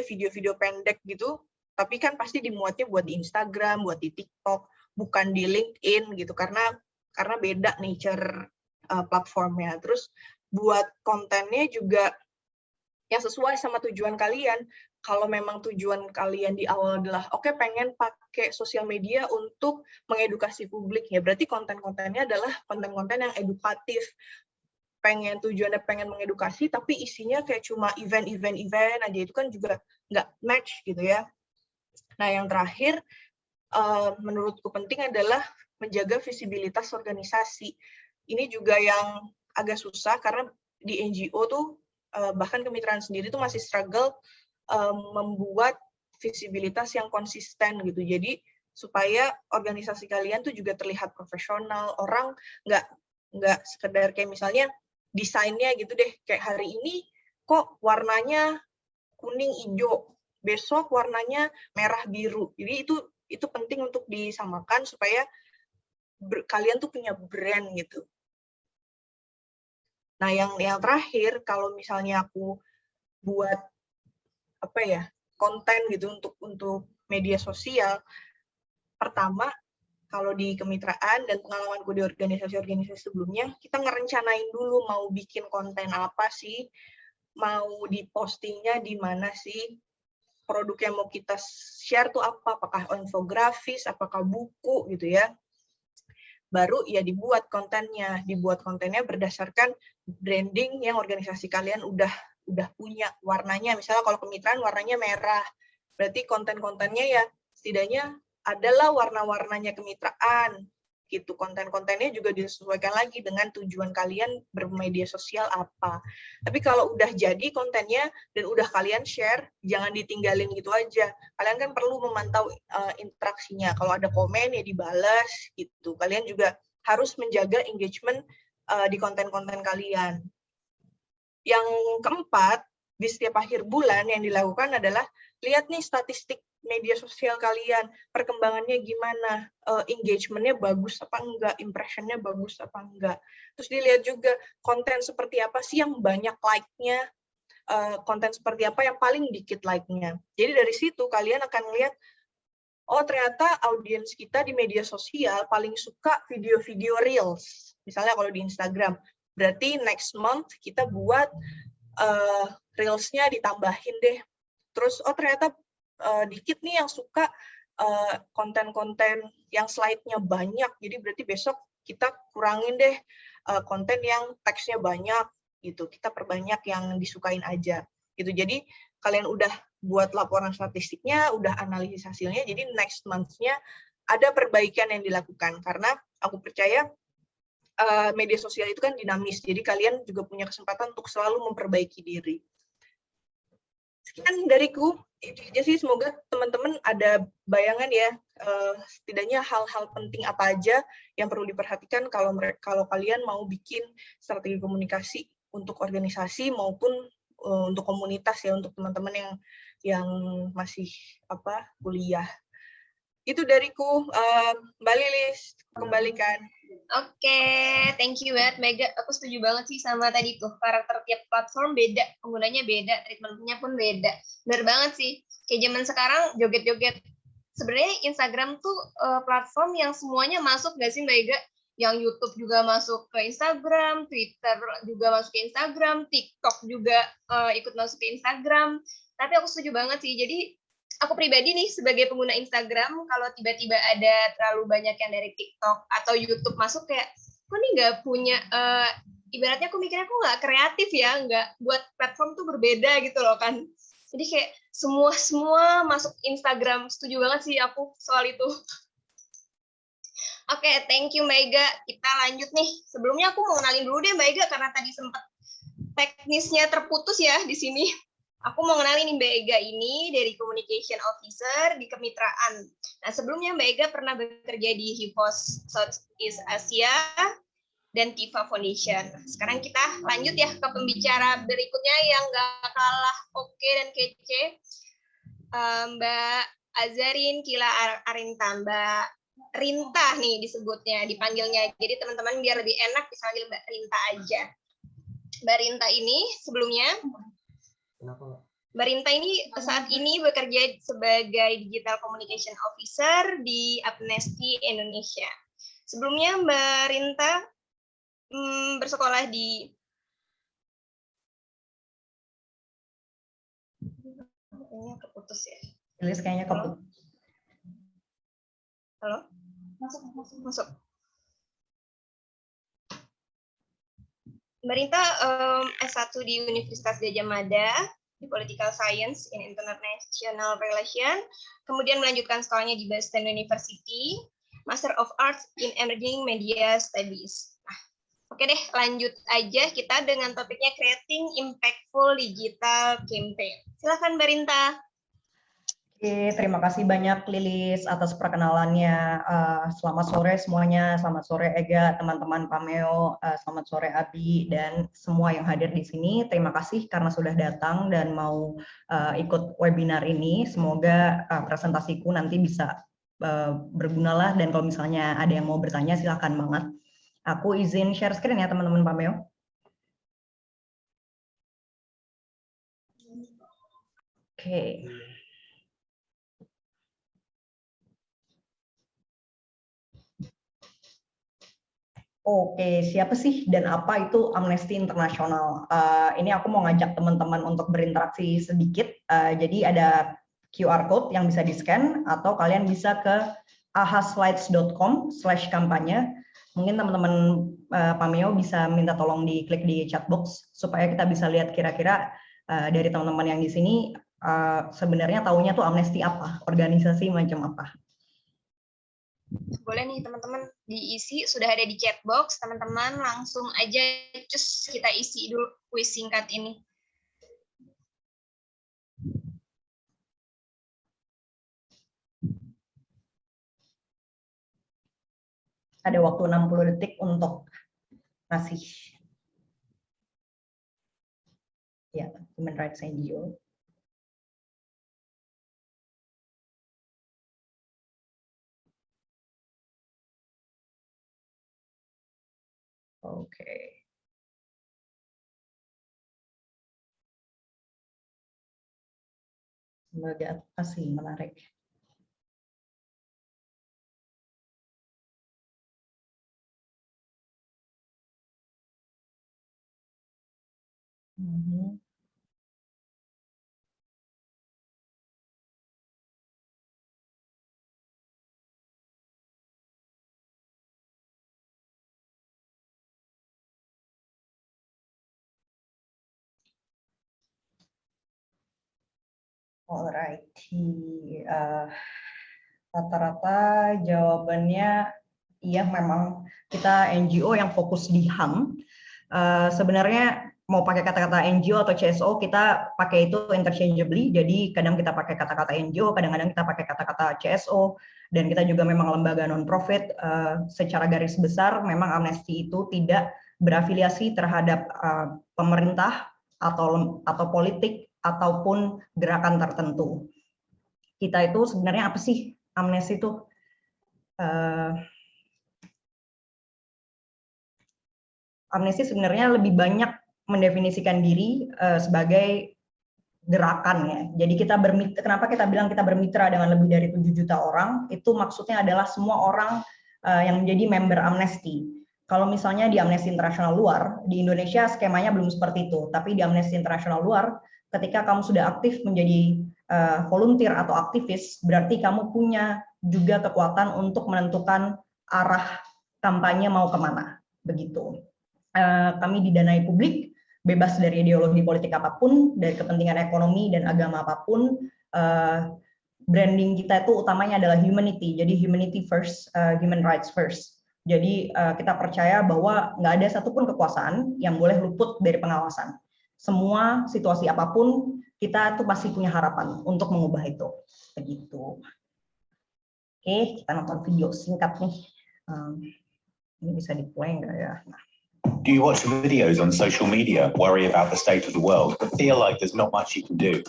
video-video pendek gitu, tapi kan pasti dimuatnya buat di Instagram, buat di TikTok, bukan di LinkedIn gitu, karena beda nature platformnya. Terus buat kontennya juga yang sesuai sama tujuan kalian. Kalau memang tujuan kalian di awal adalah oke, pengen pakai sosial media untuk mengedukasi publik, ya berarti konten-kontennya adalah konten-konten yang edukatif. Tujuannya pengen mengedukasi, tapi isinya kayak cuma event aja, itu kan juga nggak match gitu ya. Nah, yang terakhir menurutku penting adalah menjaga visibilitas organisasi. Ini juga yang agak susah karena di NGO tuh bahkan kemitraan sendiri tuh masih struggle membuat visibilitas yang konsisten gitu. Jadi supaya organisasi kalian tuh juga terlihat profesional, orang nggak sekedar kayak misalnya desainnya gitu deh, kayak hari ini kok warnanya kuning hijau, besok warnanya merah biru. Jadi itu penting untuk disamakan supaya kalian tuh punya brand gitu. Nah, yang terakhir, kalau misalnya aku buat konten gitu untuk media sosial, pertama kalau di kemitraan dan pengalamanku di organisasi-organisasi sebelumnya, kita ngerencanain dulu mau bikin konten apa sih, mau dipostingnya di mana sih, produk yang mau kita share tuh apa, apakah infografis, apakah buku gitu ya. Baru ya dibuat kontennya berdasarkan branding yang organisasi kalian udah punya warnanya. Misalnya kalau kemitraan warnanya merah, berarti konten-kontennya ya setidaknya adalah warna-warnanya kemitraan gitu. Konten-kontennya juga disesuaikan lagi dengan tujuan kalian bermedia sosial apa. Tapi kalau udah jadi kontennya dan udah kalian share, jangan ditinggalin gitu aja. Kalian kan perlu memantau interaksinya. Kalau ada komen ya dibalas gitu. Kalian juga harus menjaga engagement di konten-konten kalian. Yang keempat, di setiap akhir bulan yang dilakukan adalah lihat nih statistik media sosial kalian, perkembangannya gimana, engagement-nya bagus apa enggak, impression-nya bagus apa enggak. Terus dilihat juga konten seperti apa sih yang banyak like-nya, konten seperti apa yang paling dikit like-nya. Jadi dari situ kalian akan lihat, oh ternyata audiens kita di media sosial paling suka video-video reels. Misalnya kalau di Instagram, berarti next month kita buat reels-nya ditambahin deh. Terus, oh ternyata dikit nih yang suka konten-konten yang slide-nya banyak, jadi berarti besok kita kurangin deh konten yang teksnya banyak, gitu. Kita perbanyak yang disukain aja. Gitu. Jadi kalian udah buat laporan statistiknya, udah analisis hasilnya, jadi next month-nya ada perbaikan yang dilakukan. Karena aku percaya media sosial itu kan dinamis, jadi kalian juga punya kesempatan untuk selalu memperbaiki diri. Sekian dariku, itu aja sih. Semoga teman-teman ada bayangan ya, setidaknya hal-hal penting apa aja yang perlu diperhatikan kalau kalian mau bikin strategi komunikasi untuk organisasi maupun untuk komunitas ya, untuk teman-teman yang masih kuliah. Itu dariku. Mbak Lilis, kembalikan. Oke, thank you banget Mega. Aku setuju banget sih sama tadi tuh. Karakter tiap platform beda, penggunanya beda, treatmentnya pun beda. Bener banget sih. Kayak zaman sekarang joget-joget. Sebenarnya Instagram tuh platform yang semuanya masuk gak sih Mega? Yang YouTube juga masuk ke Instagram, Twitter juga masuk ke Instagram, TikTok juga ikut masuk ke Instagram. Tapi aku setuju banget sih. Jadi aku pribadi nih sebagai pengguna Instagram, kalau tiba-tiba ada terlalu banyak yang dari TikTok atau YouTube masuk, kayak aku nih nggak punya, ibaratnya aku mikirnya aku nggak kreatif ya, nggak buat platform tuh berbeda gitu loh kan. Jadi kayak semua masuk Instagram. Setuju banget sih aku soal itu. Oke, thank you Mega. Kita lanjut nih. Sebelumnya aku mau kenalin dulu deh Mega karena tadi sempat teknisnya terputus ya di sini. Aku mau kenalin Mbak Ega ini dari Communication Officer di kemitraan. Nah, sebelumnya Mbak Ega pernah bekerja di HIPOS Southeast Asia dan Tifa Foundation. Sekarang kita lanjut ya ke pembicara berikutnya yang gak kalah oke dan kece. Mbak Azarin Kila Arinta, Mbak Rinta nih disebutnya, dipanggilnya. Jadi teman-teman biar lebih enak bisa panggil Mbak Rinta aja. Mbak Rinta ini sebelumnya, Mbak Rinta ini saat ini bekerja sebagai Digital Communication Officer di Amnesty Indonesia. Sebelumnya Mbak Rinta bersekolah di keputus ya. Tulis kayaknya keputus. Halo? Masuk. Mbak Rinta S1 di Universitas Gadjah Mada di Political Science in International Relation, kemudian melanjutkan sekolahnya di Boston University, Master of Arts in Emerging Media Studies. Nah, oke deh, lanjut aja kita dengan topiknya Creating Impactful Digital Campaign. Silakan Mbak Rinta. Oke, terima kasih banyak Lilis atas perkenalannya. Selamat sore semuanya, selamat sore Ega, teman-teman Pameo, selamat sore Abi, dan semua yang hadir di sini. Terima kasih karena sudah datang dan mau ikut webinar ini. Semoga presentasiku nanti bisa berguna lah, dan kalau misalnya ada yang mau bertanya silakan banget. Aku izin share screen ya teman-teman Pameo. Oke. Oke, siapa sih dan apa itu Amnesty International? Ini aku mau ngajak teman-teman untuk berinteraksi sedikit. Jadi ada QR code yang bisa di-scan atau kalian bisa ke ahaslides.com/kampanye. Mungkin teman-teman Pameo bisa minta tolong diklik di chat box supaya kita bisa lihat kira-kira dari teman-teman yang di sini sebenarnya taunya tuh Amnesty apa, organisasi macam apa. Boleh nih teman-teman diisi, sudah ada di chat box, teman-teman langsung aja cus kita isi dulu kuis singkat ini. Ada waktu 60 detik untuk ngasih ya human rights NGO. Oke. Sebagai advokasi menarik. Alrighty, rata-rata jawabannya Iya, memang kita NGO yang fokus di HAM. Sebenarnya mau pakai kata-kata NGO atau CSO, kita pakai itu interchangeably. Jadi kadang kita pakai kata-kata NGO, kadang-kadang kita pakai kata-kata CSO, dan kita juga memang lembaga non-profit. Secara garis besar, memang Amnesty itu tidak berafiliasi terhadap pemerintah atau politik ataupun gerakan tertentu. Kita itu sebenarnya apa sih Amnesty itu? Amnesty sebenarnya lebih banyak mendefinisikan diri sebagai gerakan ya. Jadi kita bermitra, kenapa kita bilang kita bermitra dengan lebih dari 7 juta orang, itu maksudnya adalah semua orang yang menjadi member Amnesty. Kalau misalnya di Amnesty International luar, di Indonesia skemanya belum seperti itu, tapi di Amnesty International luar, ketika kamu sudah aktif menjadi volunteer atau aktivis, berarti kamu punya juga kekuatan untuk menentukan arah kampanye mau kemana, begitu. Kami didanai publik, bebas dari ideologi politik apapun, dari kepentingan ekonomi dan agama apapun. Branding kita itu utamanya adalah humanity, jadi humanity first, human rights first. Jadi kita percaya bahwa nggak ada satupun kekuasaan yang boleh luput dari pengawasan. Semua situasi apapun, kita tuh pasti punya harapan untuk mengubah itu. Begitu. Oke, kita nonton video singkat nih. Ini bisa di-play nggak ya? Nah. Do you watch videos on social media, worry about the state of the world, but feel like there's not much you can do?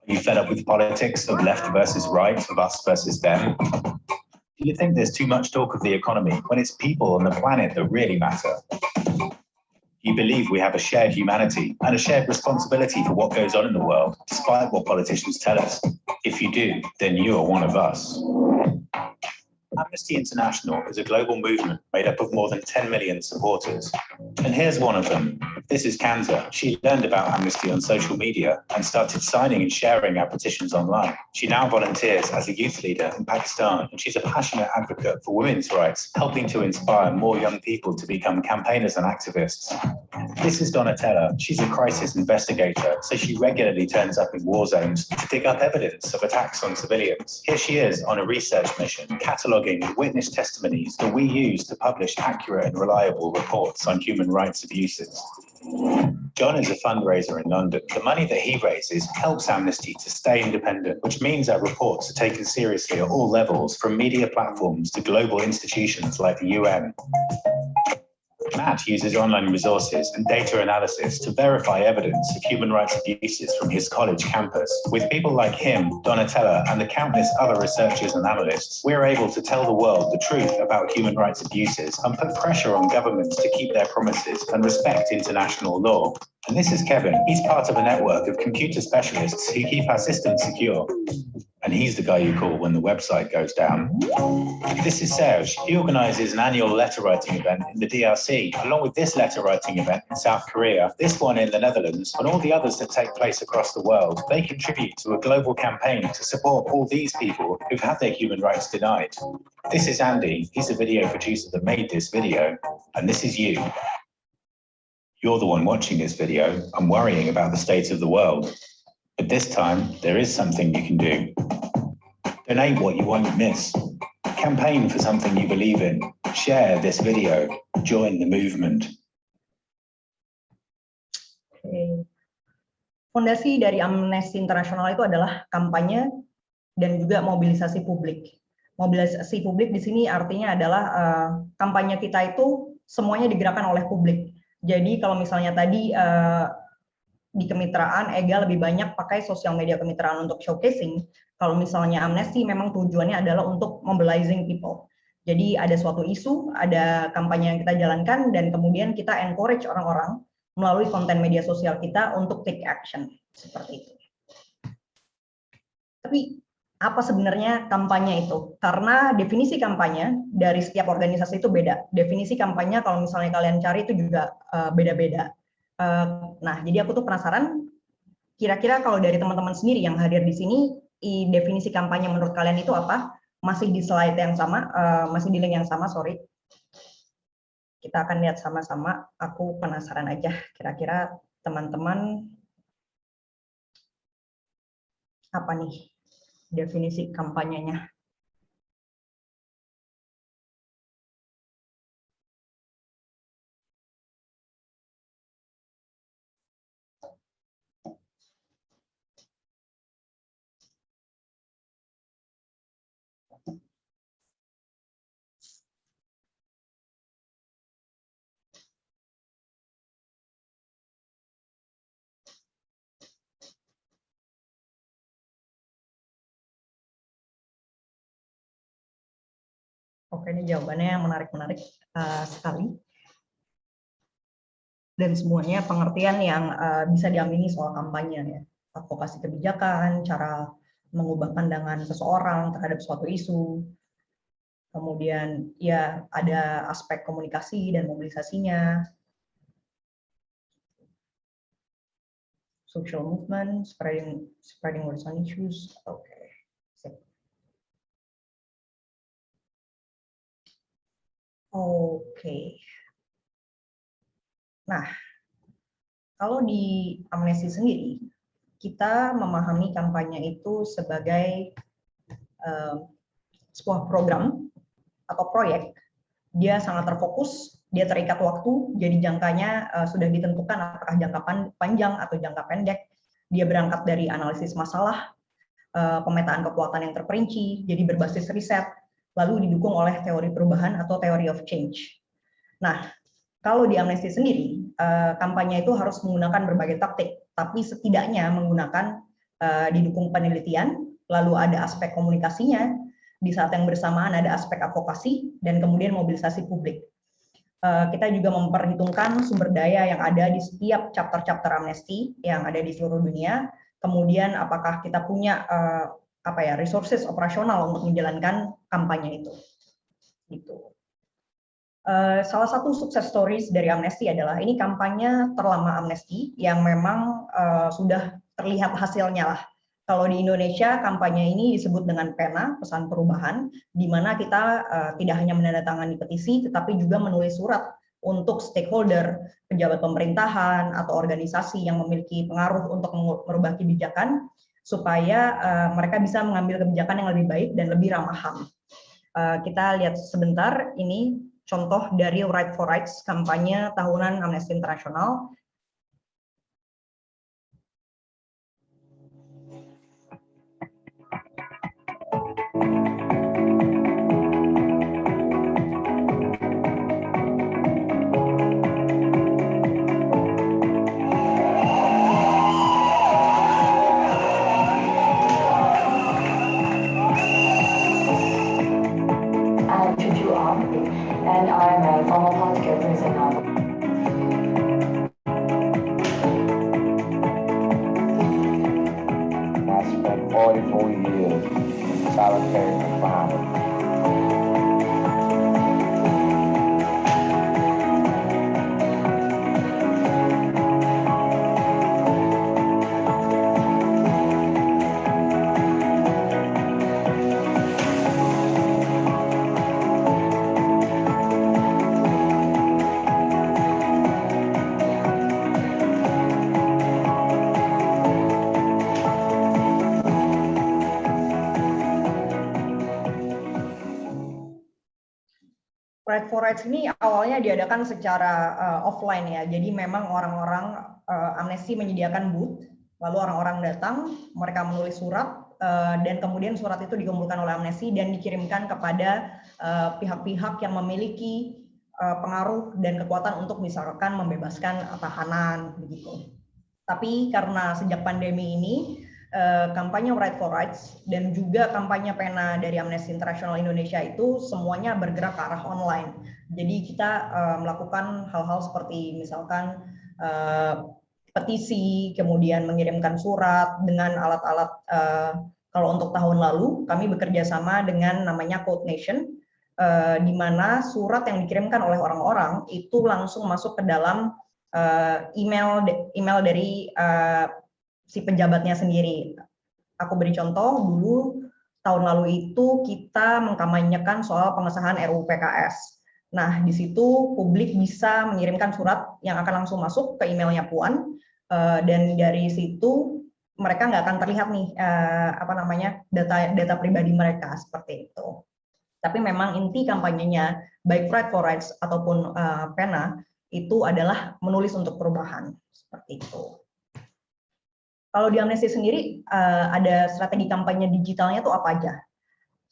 Are you fed up with politics of left versus right, of us versus them? Do you think there's too much talk of the economy when it's people on the planet that really matter? Do you believe we have a shared humanity and a shared responsibility for what goes on in the world, despite what politicians tell us? If you do, then you are one of us. Amnesty International is a global movement made up of more than 10 million supporters. And here's one of them. This is Kanza. She learned about Amnesty on social media and started signing and sharing our petitions online. She now volunteers as a youth leader in Pakistan, and she's a passionate advocate for women's rights, helping to inspire more young people to become campaigners and activists. This is Donatella. She's a crisis investigator, so she regularly turns up in war zones to dig up evidence of attacks on civilians. Here she is on a research mission, cataloguing witness testimonies that we use to publish accurate and reliable reports on human rights abuses. John is a fundraiser in London. The money that he raises helps Amnesty to stay independent, which means our reports are taken seriously at all levels, from media platforms to global institutions like the UN. Matt uses online resources and data analysis to verify evidence of human rights abuses from his college campus. With people like him, Donatella, and the countless other researchers and analysts, we're able to tell the world the truth about human rights abuses and put pressure on governments to keep their promises and respect international law. And this is Kevin. He's part of a network of computer specialists who keep our systems secure. And he's the guy you call when the website goes down. This is Serge. He organizes an annual letter writing event in the DRC, along with this letter writing event in South Korea, this one in the Netherlands, and all the others that take place across the world. They contribute to a global campaign to support all these people who've had their human rights denied. This is Andy. He's the video producer that made this video. And this is you. You're the one watching this video and worrying about the state of the world. But this time, there is something you can do. Donate what you won't miss. Campaign for something you believe in. Share this video. Join the movement. Fondasi dari Amnesty International itu adalah kampanye dan juga mobilisasi publik. Mobilisasi publik di sini artinya adalah kampanye kita itu semuanya digerakkan oleh publik. Jadi kalau misalnya tadi di kemitraan, Ega lebih banyak pakai sosial media kemitraan untuk showcasing. Kalau misalnya Amnesty memang tujuannya adalah untuk mobilizing people. Jadi ada suatu isu, ada kampanye yang kita jalankan, dan kemudian kita encourage orang-orang melalui konten media sosial kita untuk take action. Seperti itu. Tapi apa sebenarnya kampanye itu? Karena definisi kampanye dari setiap organisasi itu beda. Definisi kampanye kalau misalnya kalian cari itu juga beda-beda. Nah, jadi aku tuh penasaran, kira-kira kalau dari teman-teman sendiri yang hadir di sini, definisi kampanye menurut kalian itu apa? Masih di slide yang sama, masih di link yang sama, sorry. Kita akan lihat sama-sama, aku penasaran aja, kira-kira teman-teman, apa nih definisi kampanyenya? Oke, ini jawabannya menarik-menarik sekali. Dan semuanya pengertian yang bisa diamini soal kampanye ya. Advokasi kebijakan, cara mengubah pandangan seseorang terhadap suatu isu. Kemudian ya ada aspek komunikasi dan mobilisasinya. Social movement, spreading words on issues. Oke. Oke. Nah, kalau di Amnesty sendiri, kita memahami kampanye itu sebagai sebuah program atau proyek. Dia sangat terfokus, dia terikat waktu, jadi jangkanya sudah ditentukan apakah jangka panjang atau jangka pendek. Dia berangkat dari analisis masalah, pemetaan kekuatan yang terperinci, jadi berbasis riset, lalu didukung oleh teori perubahan atau theory of change. Nah, kalau di Amnesty sendiri, kampanye itu harus menggunakan berbagai taktik, tapi setidaknya menggunakan didukung penelitian, lalu ada aspek komunikasinya, di saat yang bersamaan ada aspek advokasi, dan kemudian mobilisasi publik. Kita juga memperhitungkan sumber daya yang ada di setiap chapter-chapter Amnesty yang ada di seluruh dunia, kemudian apakah kita punya resources operasional untuk menjalankan kampanye itu. Gitu. Salah satu sukses stories dari Amnesty adalah ini kampanye terlama Amnesty yang memang sudah terlihat hasilnya lah. Kalau di Indonesia kampanye ini disebut dengan PENA, Pesan Perubahan, di mana kita tidak hanya menandatangani petisi, tetapi juga menulis surat untuk stakeholder, pejabat pemerintahan atau organisasi yang memiliki pengaruh untuk merubah kebijakan, supaya mereka bisa mengambil kebijakan yang lebih baik dan lebih ramah HAM. Kita lihat sebentar, ini contoh dari Right for Rights, kampanye tahunan Amnesty International. And I'm a former healthcare prisoner. I spent 44 years in solitary confinement. Right for Rights ini awalnya diadakan secara offline ya, jadi memang orang-orang Amnesty menyediakan booth, lalu orang-orang datang, mereka menulis surat, dan kemudian surat itu dikumpulkan oleh Amnesty dan dikirimkan kepada pihak-pihak yang memiliki pengaruh dan kekuatan untuk misalkan membebaskan tahanan begitu. Tapi karena sejak pandemi ini, kampanye Right for Rights dan juga kampanye PENA dari Amnesty International Indonesia itu semuanya bergerak ke arah online. Jadi kita melakukan hal-hal seperti misalkan petisi, kemudian mengirimkan surat dengan alat-alat. Kalau untuk tahun lalu kami bekerja sama dengan namanya Code Nation, di mana surat yang dikirimkan oleh orang-orang itu langsung masuk ke dalam email dari si pejabatnya sendiri. Aku beri contoh, dulu tahun lalu itu kita mengkampanyekan soal pengesahan RUU PKS. Nah, di situ publik bisa mengirimkan surat yang akan langsung masuk ke emailnya Puan, dan dari situ mereka nggak akan terlihat nih data pribadi mereka seperti itu. Tapi memang inti kampanyenya baik Right for Rights ataupun PENA itu adalah menulis untuk perubahan seperti itu. Kalau di Amnesty sendiri ada strategi kampanye digitalnya tuh apa aja?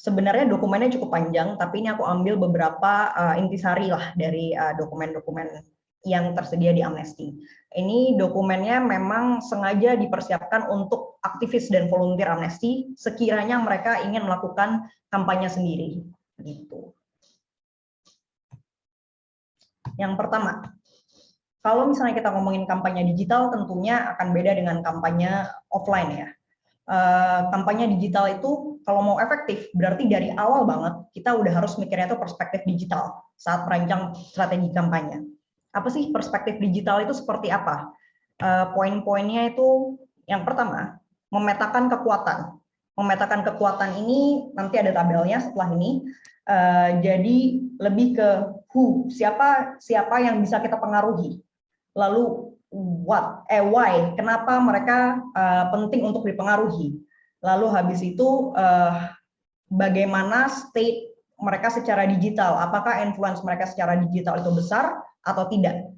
Sebenarnya dokumennya cukup panjang, tapi ini aku ambil beberapa intisari lah dari dokumen-dokumen yang tersedia di Amnesty. Ini dokumennya memang sengaja dipersiapkan untuk aktivis dan volunteer Amnesty sekiranya mereka ingin melakukan kampanye sendiri. Gitu. Yang pertama, kalau misalnya kita ngomongin kampanye digital, tentunya akan beda dengan kampanye offline ya. Kampanye digital itu kalau mau efektif, berarti dari awal banget kita udah harus mikirnya itu perspektif digital saat merancang strategi kampanye. Apa sih perspektif digital itu seperti apa? Poin-poinnya itu yang pertama, memetakan kekuatan. Memetakan kekuatan ini nanti ada tabelnya setelah ini. Jadi lebih ke who, siapa yang bisa kita pengaruhi. Lalu why, kenapa mereka penting untuk dipengaruhi. Lalu habis itu bagaimana state mereka secara digital, apakah influence mereka secara digital itu besar atau tidak.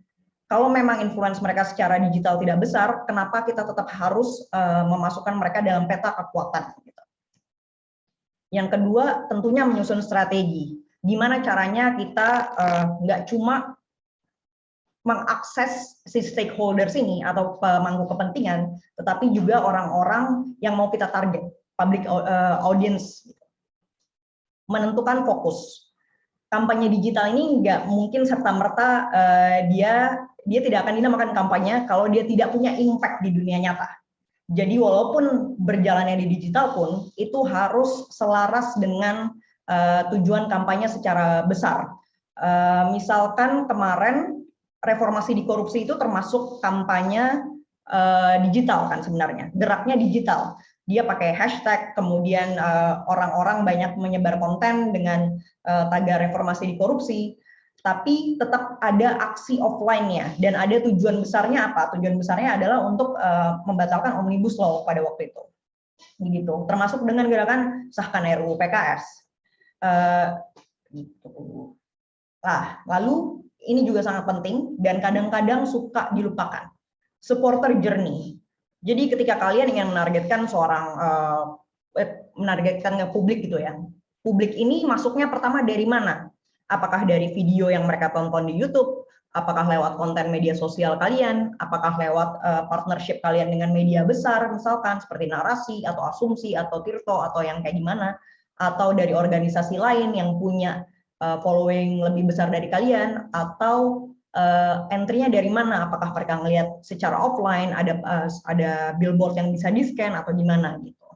Kalau memang influence mereka secara digital tidak besar, kenapa kita tetap harus memasukkan mereka dalam peta kekuatan. Yang kedua, tentunya menyusun strategi. Gimana caranya kita nggak cuma mengakses si stakeholders ini atau pemangku kepentingan, tetapi juga orang-orang yang mau kita target, public audience. Menentukan fokus. Kampanye digital ini nggak mungkin serta-merta dia tidak akan dinamakan kampanye kalau dia tidak punya impact di dunia nyata. Jadi walaupun berjalannya di digital pun, itu harus selaras dengan tujuan kampanye secara besar. Misalkan kemarin, reformasi di korupsi itu termasuk kampanye digital kan sebenarnya, geraknya digital. Dia pakai hashtag, kemudian orang-orang banyak menyebar konten dengan tagar reformasi di korupsi, tapi tetap ada aksi offline-nya dan ada tujuan besarnya apa? Tujuan besarnya adalah untuk membatalkan Omnibus Law pada waktu itu. Begitu. Termasuk dengan gerakan sahkan RUU PKS. Gitu. Nah, lalu ini juga sangat penting dan kadang-kadang suka dilupakan. Supporter journey. Jadi ketika kalian ingin menargetkan menargetkan ke publik gitu ya. Publik ini masuknya pertama dari mana? Apakah dari video yang mereka tonton di YouTube? Apakah lewat konten media sosial kalian? Apakah lewat partnership kalian dengan media besar misalkan seperti Narasi atau Asumsi atau Tirto atau yang kayak gimana? Atau dari organisasi lain yang punya following lebih besar dari kalian, atau entry-nya dari mana? Apakah mereka ngelihat secara offline, ada billboard yang bisa di-scan atau gimana gitu.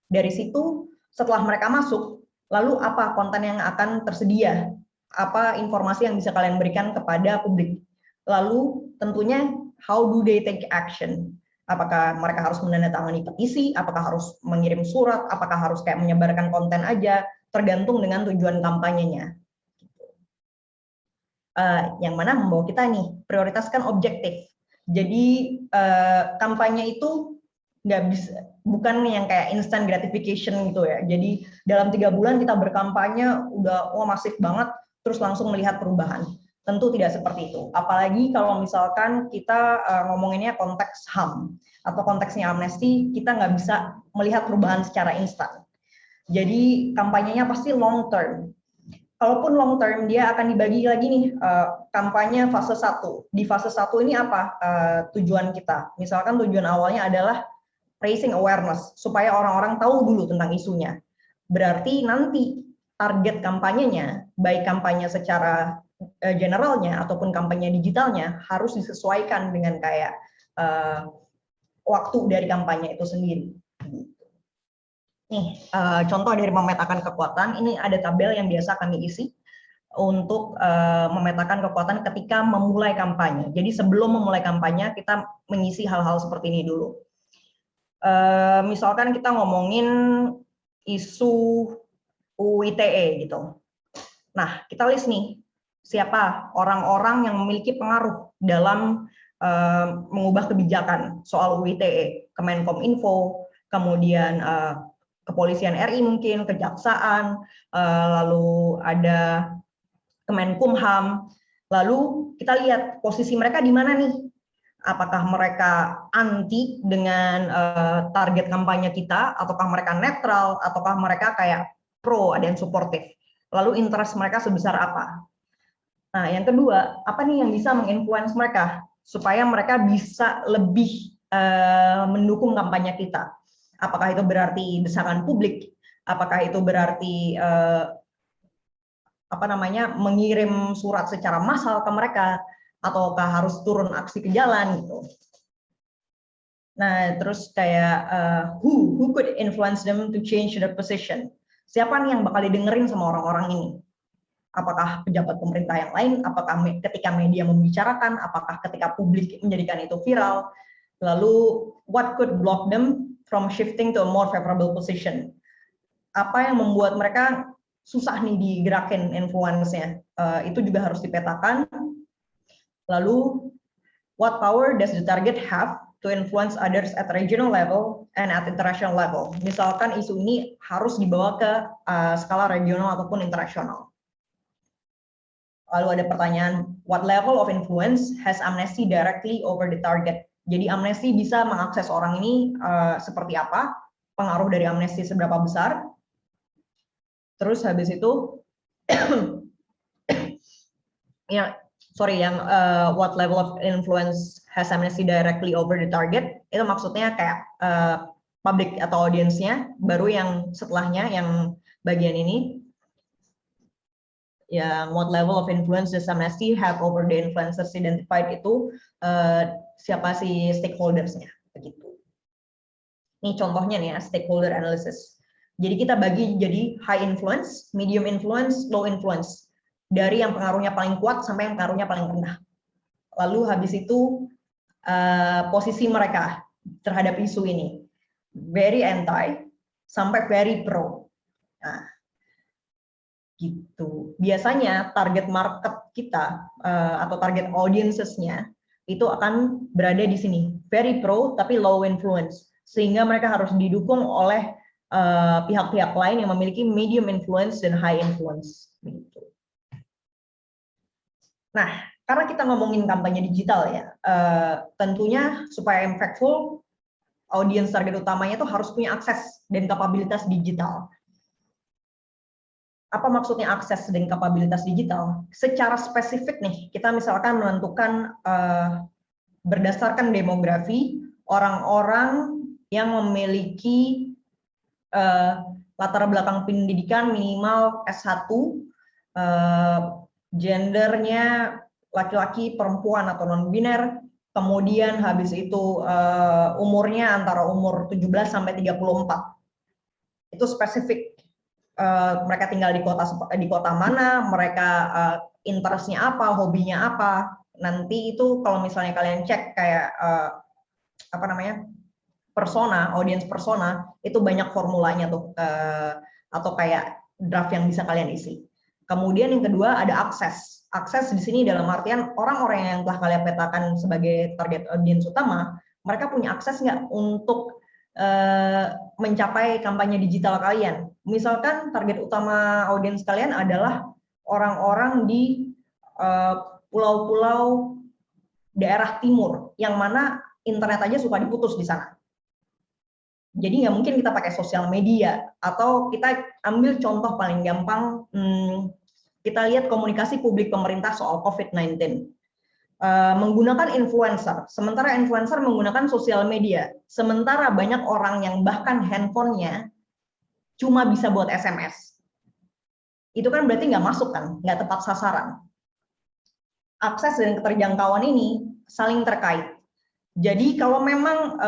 Dari situ, setelah mereka masuk, lalu apa konten yang akan tersedia? Apa informasi yang bisa kalian berikan kepada publik? Lalu tentunya, how do they take action? Apakah mereka harus menandatangani petisi? Apakah harus mengirim surat? Apakah harus kayak menyebarkan konten aja? Tergantung dengan tujuan kampanyenya. Yang mana membawa kita nih, prioritaskan objektif. Jadi kampanye itu nggak bisa, bukan yang kayak instant gratification gitu ya. Jadi dalam 3 bulan kita berkampanye udah masif banget, terus langsung melihat perubahan. Tentu tidak seperti itu. Apalagi kalau misalkan kita ngomonginnya konteks HAM atau konteksnya amnesti, kita nggak bisa melihat perubahan secara instan. Jadi kampanyenya pasti long term. Kalaupun long term, dia akan dibagi lagi nih, kampanye fase 1. Di fase 1 ini apa tujuan kita? Misalkan tujuan awalnya adalah raising awareness, supaya orang-orang tahu dulu tentang isunya. Berarti nanti target kampanyenya, baik kampanye secara generalnya ataupun kampanye digitalnya, harus disesuaikan dengan kayak waktu dari kampanye itu sendiri. Nih, contoh dari memetakan kekuatan, ini ada tabel yang biasa kami isi untuk memetakan kekuatan ketika memulai kampanye. Jadi sebelum memulai kampanye, kita mengisi hal-hal seperti ini dulu. Misalkan kita ngomongin isu UU ITE gitu. Nah, kita list nih, siapa orang-orang yang memiliki pengaruh dalam mengubah kebijakan soal UU ITE, Kemenkominfo, kemudian Kepolisian RI mungkin, Kejaksaan, lalu ada Kemenkumham, lalu kita lihat posisi mereka di mana nih? Apakah mereka anti dengan target kampanye kita, ataukah mereka netral, ataukah mereka kayak pro, ada yang suportif? Lalu interest mereka sebesar apa? Nah, yang kedua, apa nih yang bisa menginfluence mereka supaya mereka bisa lebih mendukung kampanye kita? Apakah itu berarti desakan publik? Apakah itu berarti mengirim surat secara massal ke mereka, ataukah harus turun aksi ke jalan gitu. Nah, terus kayak who could influence them to change their position? Siapa nih yang bakal didengerin sama orang-orang ini? Apakah pejabat pemerintah yang lain? Apakah ketika media membicarakan? Apakah ketika publik menjadikan itu viral? Lalu, what could block them from shifting to a more favorable position? Apa yang membuat mereka susah nih digerakin influence-nya? Itu juga harus dipetakan. Lalu, what power does the target have to influence others at regional level and at international level? Misalkan isu ini harus dibawa ke skala regional ataupun internasional. Lalu ada pertanyaan, what level of influence has Amnesty directly over the target? Jadi Amnesty bisa mengakses orang ini seperti apa? Pengaruh dari Amnesty seberapa besar? Terus habis itu, what level of influence has Amnesty directly over the target? Itu maksudnya kayak public atau audiensnya, baru yang setelahnya, yang bagian ini, yang what level of influence does Amnesty have over the influencers identified, itu siapa sih stakeholders-nya, begitu. Ini contohnya nih ya, stakeholder analysis. Jadi kita bagi jadi high influence, medium influence, low influence. Dari yang pengaruhnya paling kuat sampai yang pengaruhnya paling rendah. Lalu habis itu posisi mereka terhadap isu ini. Very anti sampai very pro. Nah, gitu. Biasanya target market kita atau target audiences-nya itu akan berada di sini. Very pro tapi low influence. Sehingga mereka harus didukung oleh pihak-pihak lain yang memiliki medium influence dan high influence. Begitu. Nah, karena kita ngomongin kampanye digital ya, tentunya supaya impactful, audiens target utamanya itu harus punya akses dan kapabilitas digital. Apa maksudnya akses dan kapabilitas digital? Secara spesifik nih, kita misalkan menentukan berdasarkan demografi orang-orang yang memiliki latar belakang pendidikan minimal S1, gendernya laki-laki, perempuan atau non-biner, kemudian habis itu umurnya antara umur 17 sampai 34. Itu spesifik. Mereka tinggal di kota mana, mereka interestnya apa, hobinya apa. Nanti itu kalau misalnya kalian cek kayak persona, audience persona, itu banyak formulanya tuh, atau kayak draft yang bisa kalian isi. Kemudian yang kedua ada akses. Akses di sini dalam artian orang-orang yang telah kalian petakan sebagai target audience utama, mereka punya akses nggak untuk mencapai kampanye digital kalian. Misalkan target utama audiens kalian adalah orang-orang di pulau-pulau daerah timur, yang mana internet aja suka diputus di sana. Jadi nggak mungkin kita pakai sosial media, atau kita ambil contoh paling gampang, kita lihat komunikasi publik pemerintah soal COVID-19. Menggunakan influencer, sementara influencer menggunakan sosial media, sementara banyak orang yang bahkan handphonenya cuma bisa buat SMS. Itu kan berarti nggak masuk kan, nggak tepat sasaran. Akses dan keterjangkauan ini saling terkait. Jadi kalau memang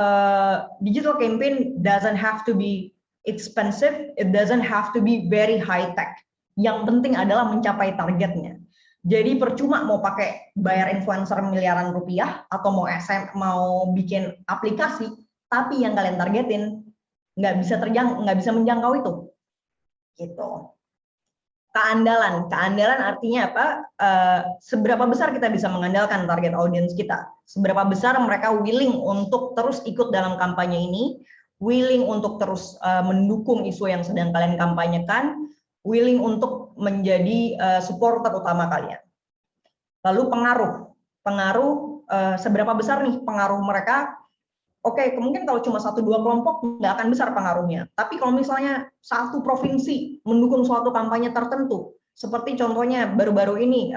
digital campaign doesn't have to be expensive, it doesn't have to be very high tech. Yang penting adalah mencapai targetnya. Jadi percuma mau pakai bayar influencer miliaran rupiah atau mau bikin aplikasi, tapi yang kalian targetin nggak bisa menjangkau itu. Gitu. Keandalan artinya apa? Seberapa besar kita bisa mengandalkan target audience kita? Seberapa besar mereka willing untuk terus ikut dalam kampanye ini, willing untuk terus mendukung isu yang sedang kalian kampanyekan, willing untuk menjadi supporter utama kalian. Lalu pengaruh seberapa besar nih pengaruh mereka? Oke, mungkin kalau cuma 1-2 kelompok nggak akan besar pengaruhnya. Tapi kalau misalnya satu provinsi mendukung suatu kampanye tertentu, seperti contohnya baru-baru ini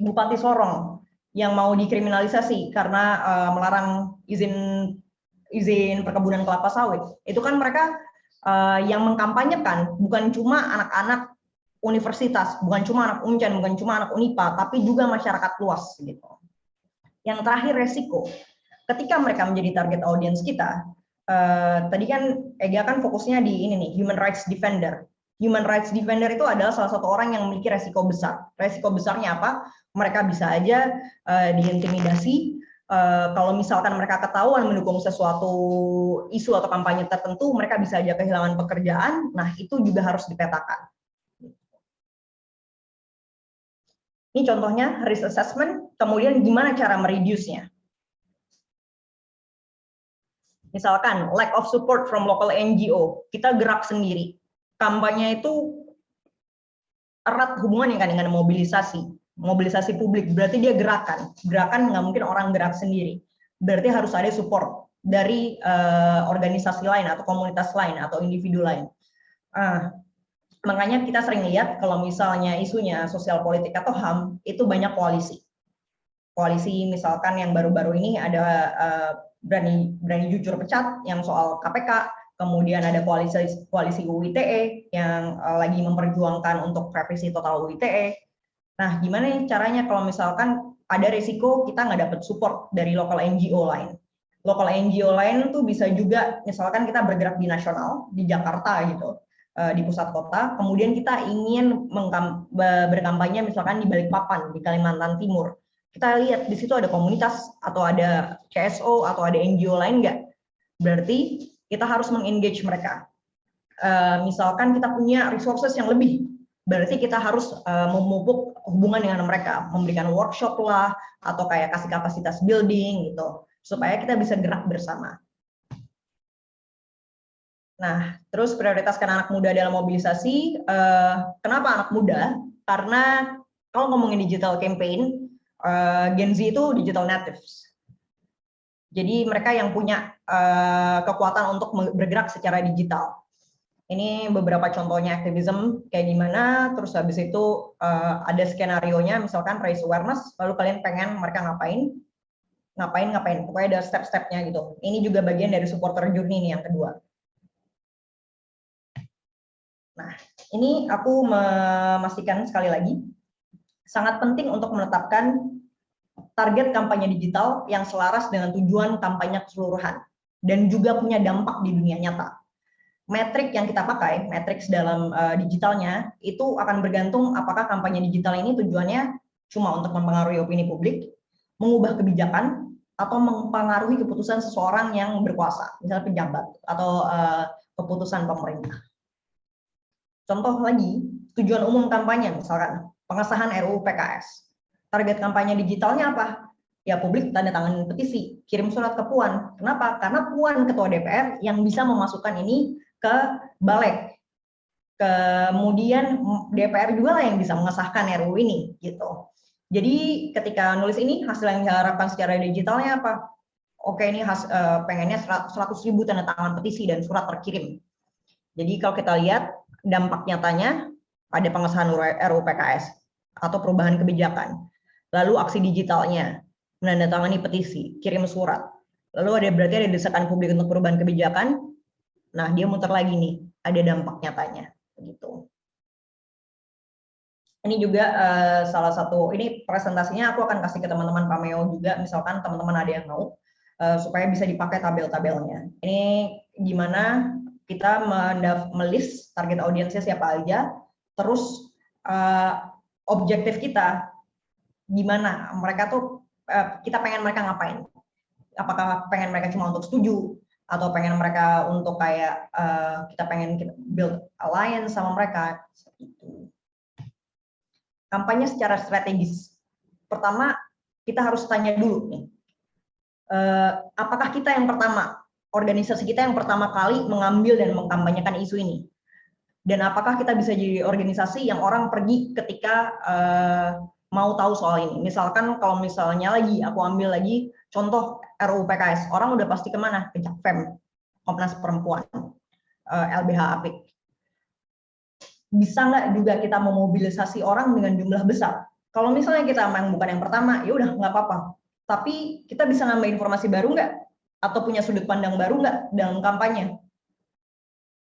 Bupati Sorong yang mau dikriminalisasi karena melarang izin perkebunan kelapa sawit, itu kan mereka yang mengkampanyekan bukan cuma anak-anak universitas, bukan cuma anak Uncen, bukan cuma anak Unipa, tapi juga masyarakat luas gitu. Yang terakhir resiko. Ketika mereka menjadi target audiens kita, tadi kan Ega kan fokusnya di ini nih, human rights defender. Human rights defender itu adalah salah satu orang yang memiliki resiko besar. Resiko besarnya apa? Mereka bisa aja diintimidasi. Kalau misalkan mereka ketahuan mendukung sesuatu isu atau kampanye tertentu, mereka bisa aja kehilangan pekerjaan. Nah, itu juga harus dipetakan. Ini contohnya risk assessment, kemudian gimana cara mereduce-nya. Misalkan lack of support from local NGO, kita gerak sendiri. Kampanye itu erat hubungannya kan dengan mobilisasi publik, berarti dia gerakan nggak mungkin orang gerak sendiri, berarti harus ada support dari organisasi lain atau komunitas lain atau individu lain. Makanya kita sering lihat kalau misalnya isunya sosial politik atau HAM itu banyak koalisi misalkan yang baru-baru ini ada berani jujur pecat yang soal KPK, kemudian ada koalisi UU ITE yang lagi memperjuangkan untuk revisi total UU ITE. Nah, gimana caranya kalau misalkan ada risiko kita nggak dapat support dari lokal NGO lain? Lokal NGO lain tuh bisa juga, misalkan kita bergerak di nasional, di Jakarta gitu, di pusat kota, kemudian kita ingin berkampanye misalkan di Balikpapan, di Kalimantan Timur. Kita lihat di situ ada komunitas atau ada CSO atau ada NGO lain nggak? Berarti kita harus mengengage mereka. Misalkan kita punya resources yang lebih, berarti kita harus memupuk hubungan dengan mereka, memberikan workshop lah, atau kayak kasih kapasitas building gitu, supaya kita bisa gerak bersama. Nah, terus prioritaskan anak muda dalam mobilisasi. Kenapa anak muda? Karena kalau ngomongin digital campaign, Gen Z itu digital natives. Jadi mereka yang punya kekuatan untuk bergerak secara digital. Ini beberapa contohnya aktivism kayak gimana, terus habis itu ada skenario-nya, misalkan raise awareness, lalu kalian pengen mereka ngapain, pokoknya ada step-stepnya gitu. Ini juga bagian dari supporter journey nih yang kedua. Nah, ini aku memastikan sekali lagi, sangat penting untuk menetapkan target kampanye digital yang selaras dengan tujuan kampanye keseluruhan dan juga punya dampak di dunia nyata. Metrik yang kita pakai, matriks dalam digitalnya, itu akan bergantung apakah kampanye digital ini tujuannya cuma untuk mempengaruhi opini publik, mengubah kebijakan, atau mempengaruhi keputusan seseorang yang berkuasa, misalnya pejabat, atau keputusan pemerintah. Contoh lagi, tujuan umum kampanye, misalkan pengesahan RUU PKS. Target kampanye digitalnya apa? Ya publik tanda tangan petisi, kirim surat ke Puan. Kenapa? Karena Puan ketua DPR yang bisa memasukkan ini ke Balik. Kemudian DPR juga lah yang bisa mengesahkan RUU ini gitu. Jadi ketika nulis ini hasil yang diharapkan secara digitalnya apa? Oke, ini pengennya 100.000 tanda tangan petisi dan surat terkirim. Jadi kalau kita lihat dampak nyatanya ada pengesahan RUU PKS atau perubahan kebijakan. Lalu aksi digitalnya, menandatangani petisi, kirim surat. Lalu berarti ada desakan publik untuk perubahan kebijakan. Nah, dia muter lagi nih, ada dampak nyatanya, begitu. Ini juga salah satu, ini presentasinya aku akan kasih ke teman-teman Pameo juga, misalkan teman-teman ada yang mau, supaya bisa dipakai tabel-tabelnya. Ini gimana kita melist target audiensnya siapa aja, terus objektif kita, gimana mereka tuh, kita pengen mereka ngapain. Apakah pengen mereka cuma untuk setuju, atau pengen mereka untuk kayak kita pengen build alliance sama mereka. Gitu. Kampanye secara strategis. Pertama, kita harus tanya dulu nih, apakah kita yang pertama, organisasi kita yang pertama kali mengambil dan mengkampanyekan isu ini? Dan apakah kita bisa jadi organisasi yang orang pergi ketika mau tahu soal ini? Misalkan kalau misalnya aku ambil lagi contoh RUU PKS, orang udah pasti kemana? Ke Jakfem, Komnas Perempuan, LBH Apik. Bisa nggak juga kita memobilisasi orang dengan jumlah besar? Kalau misalnya kita memang bukan yang pertama, ya udah nggak apa-apa. Tapi kita bisa nambah informasi baru nggak? Atau punya sudut pandang baru nggak dalam kampanye?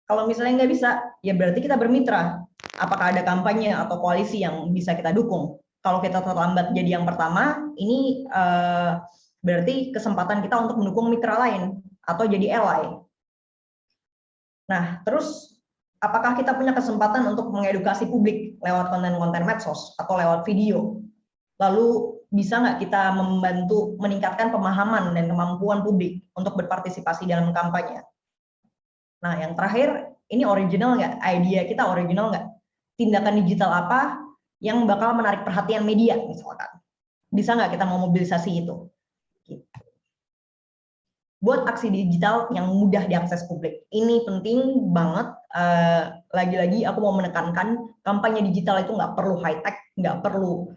Kalau misalnya nggak bisa, ya berarti kita bermitra. Apakah ada kampanye atau koalisi yang bisa kita dukung? Kalau kita terlambat jadi yang pertama, ini berarti kesempatan kita untuk mendukung mitra lain atau jadi ally. Nah, terus apakah kita punya kesempatan untuk mengedukasi publik lewat konten-konten medsos atau lewat video? Lalu bisa nggak kita membantu meningkatkan pemahaman dan kemampuan publik untuk berpartisipasi dalam kampanye? Nah, yang terakhir, ini original nggak? Idea kita original nggak? Tindakan digital apa yang bakal menarik perhatian media, misalkan? Bisa nggak kita memobilisasi itu? Gitu. Buat aksi digital yang mudah diakses publik. Ini penting banget. Lagi-lagi aku mau menekankan, kampanye digital itu nggak perlu high-tech, nggak perlu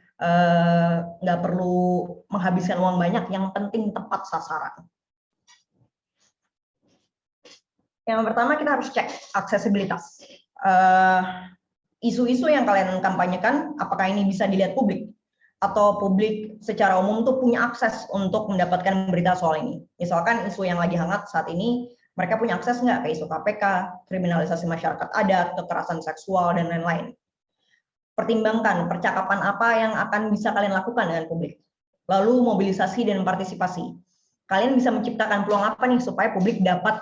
menghabiskan uang banyak, yang penting tepat sasaran. Yang pertama kita harus cek aksesibilitas. Isu-isu yang kalian kampanyekan, apakah ini bisa dilihat publik? Atau publik secara umum tuh punya akses untuk mendapatkan berita soal ini? Misalkan isu yang lagi hangat saat ini, mereka punya akses nggak ke isu KPK, kriminalisasi masyarakat adat, kekerasan seksual, dan lain-lain. Pertimbangkan percakapan apa yang akan bisa kalian lakukan dengan publik. Lalu mobilisasi dan partisipasi. Kalian bisa menciptakan peluang apa nih supaya publik dapat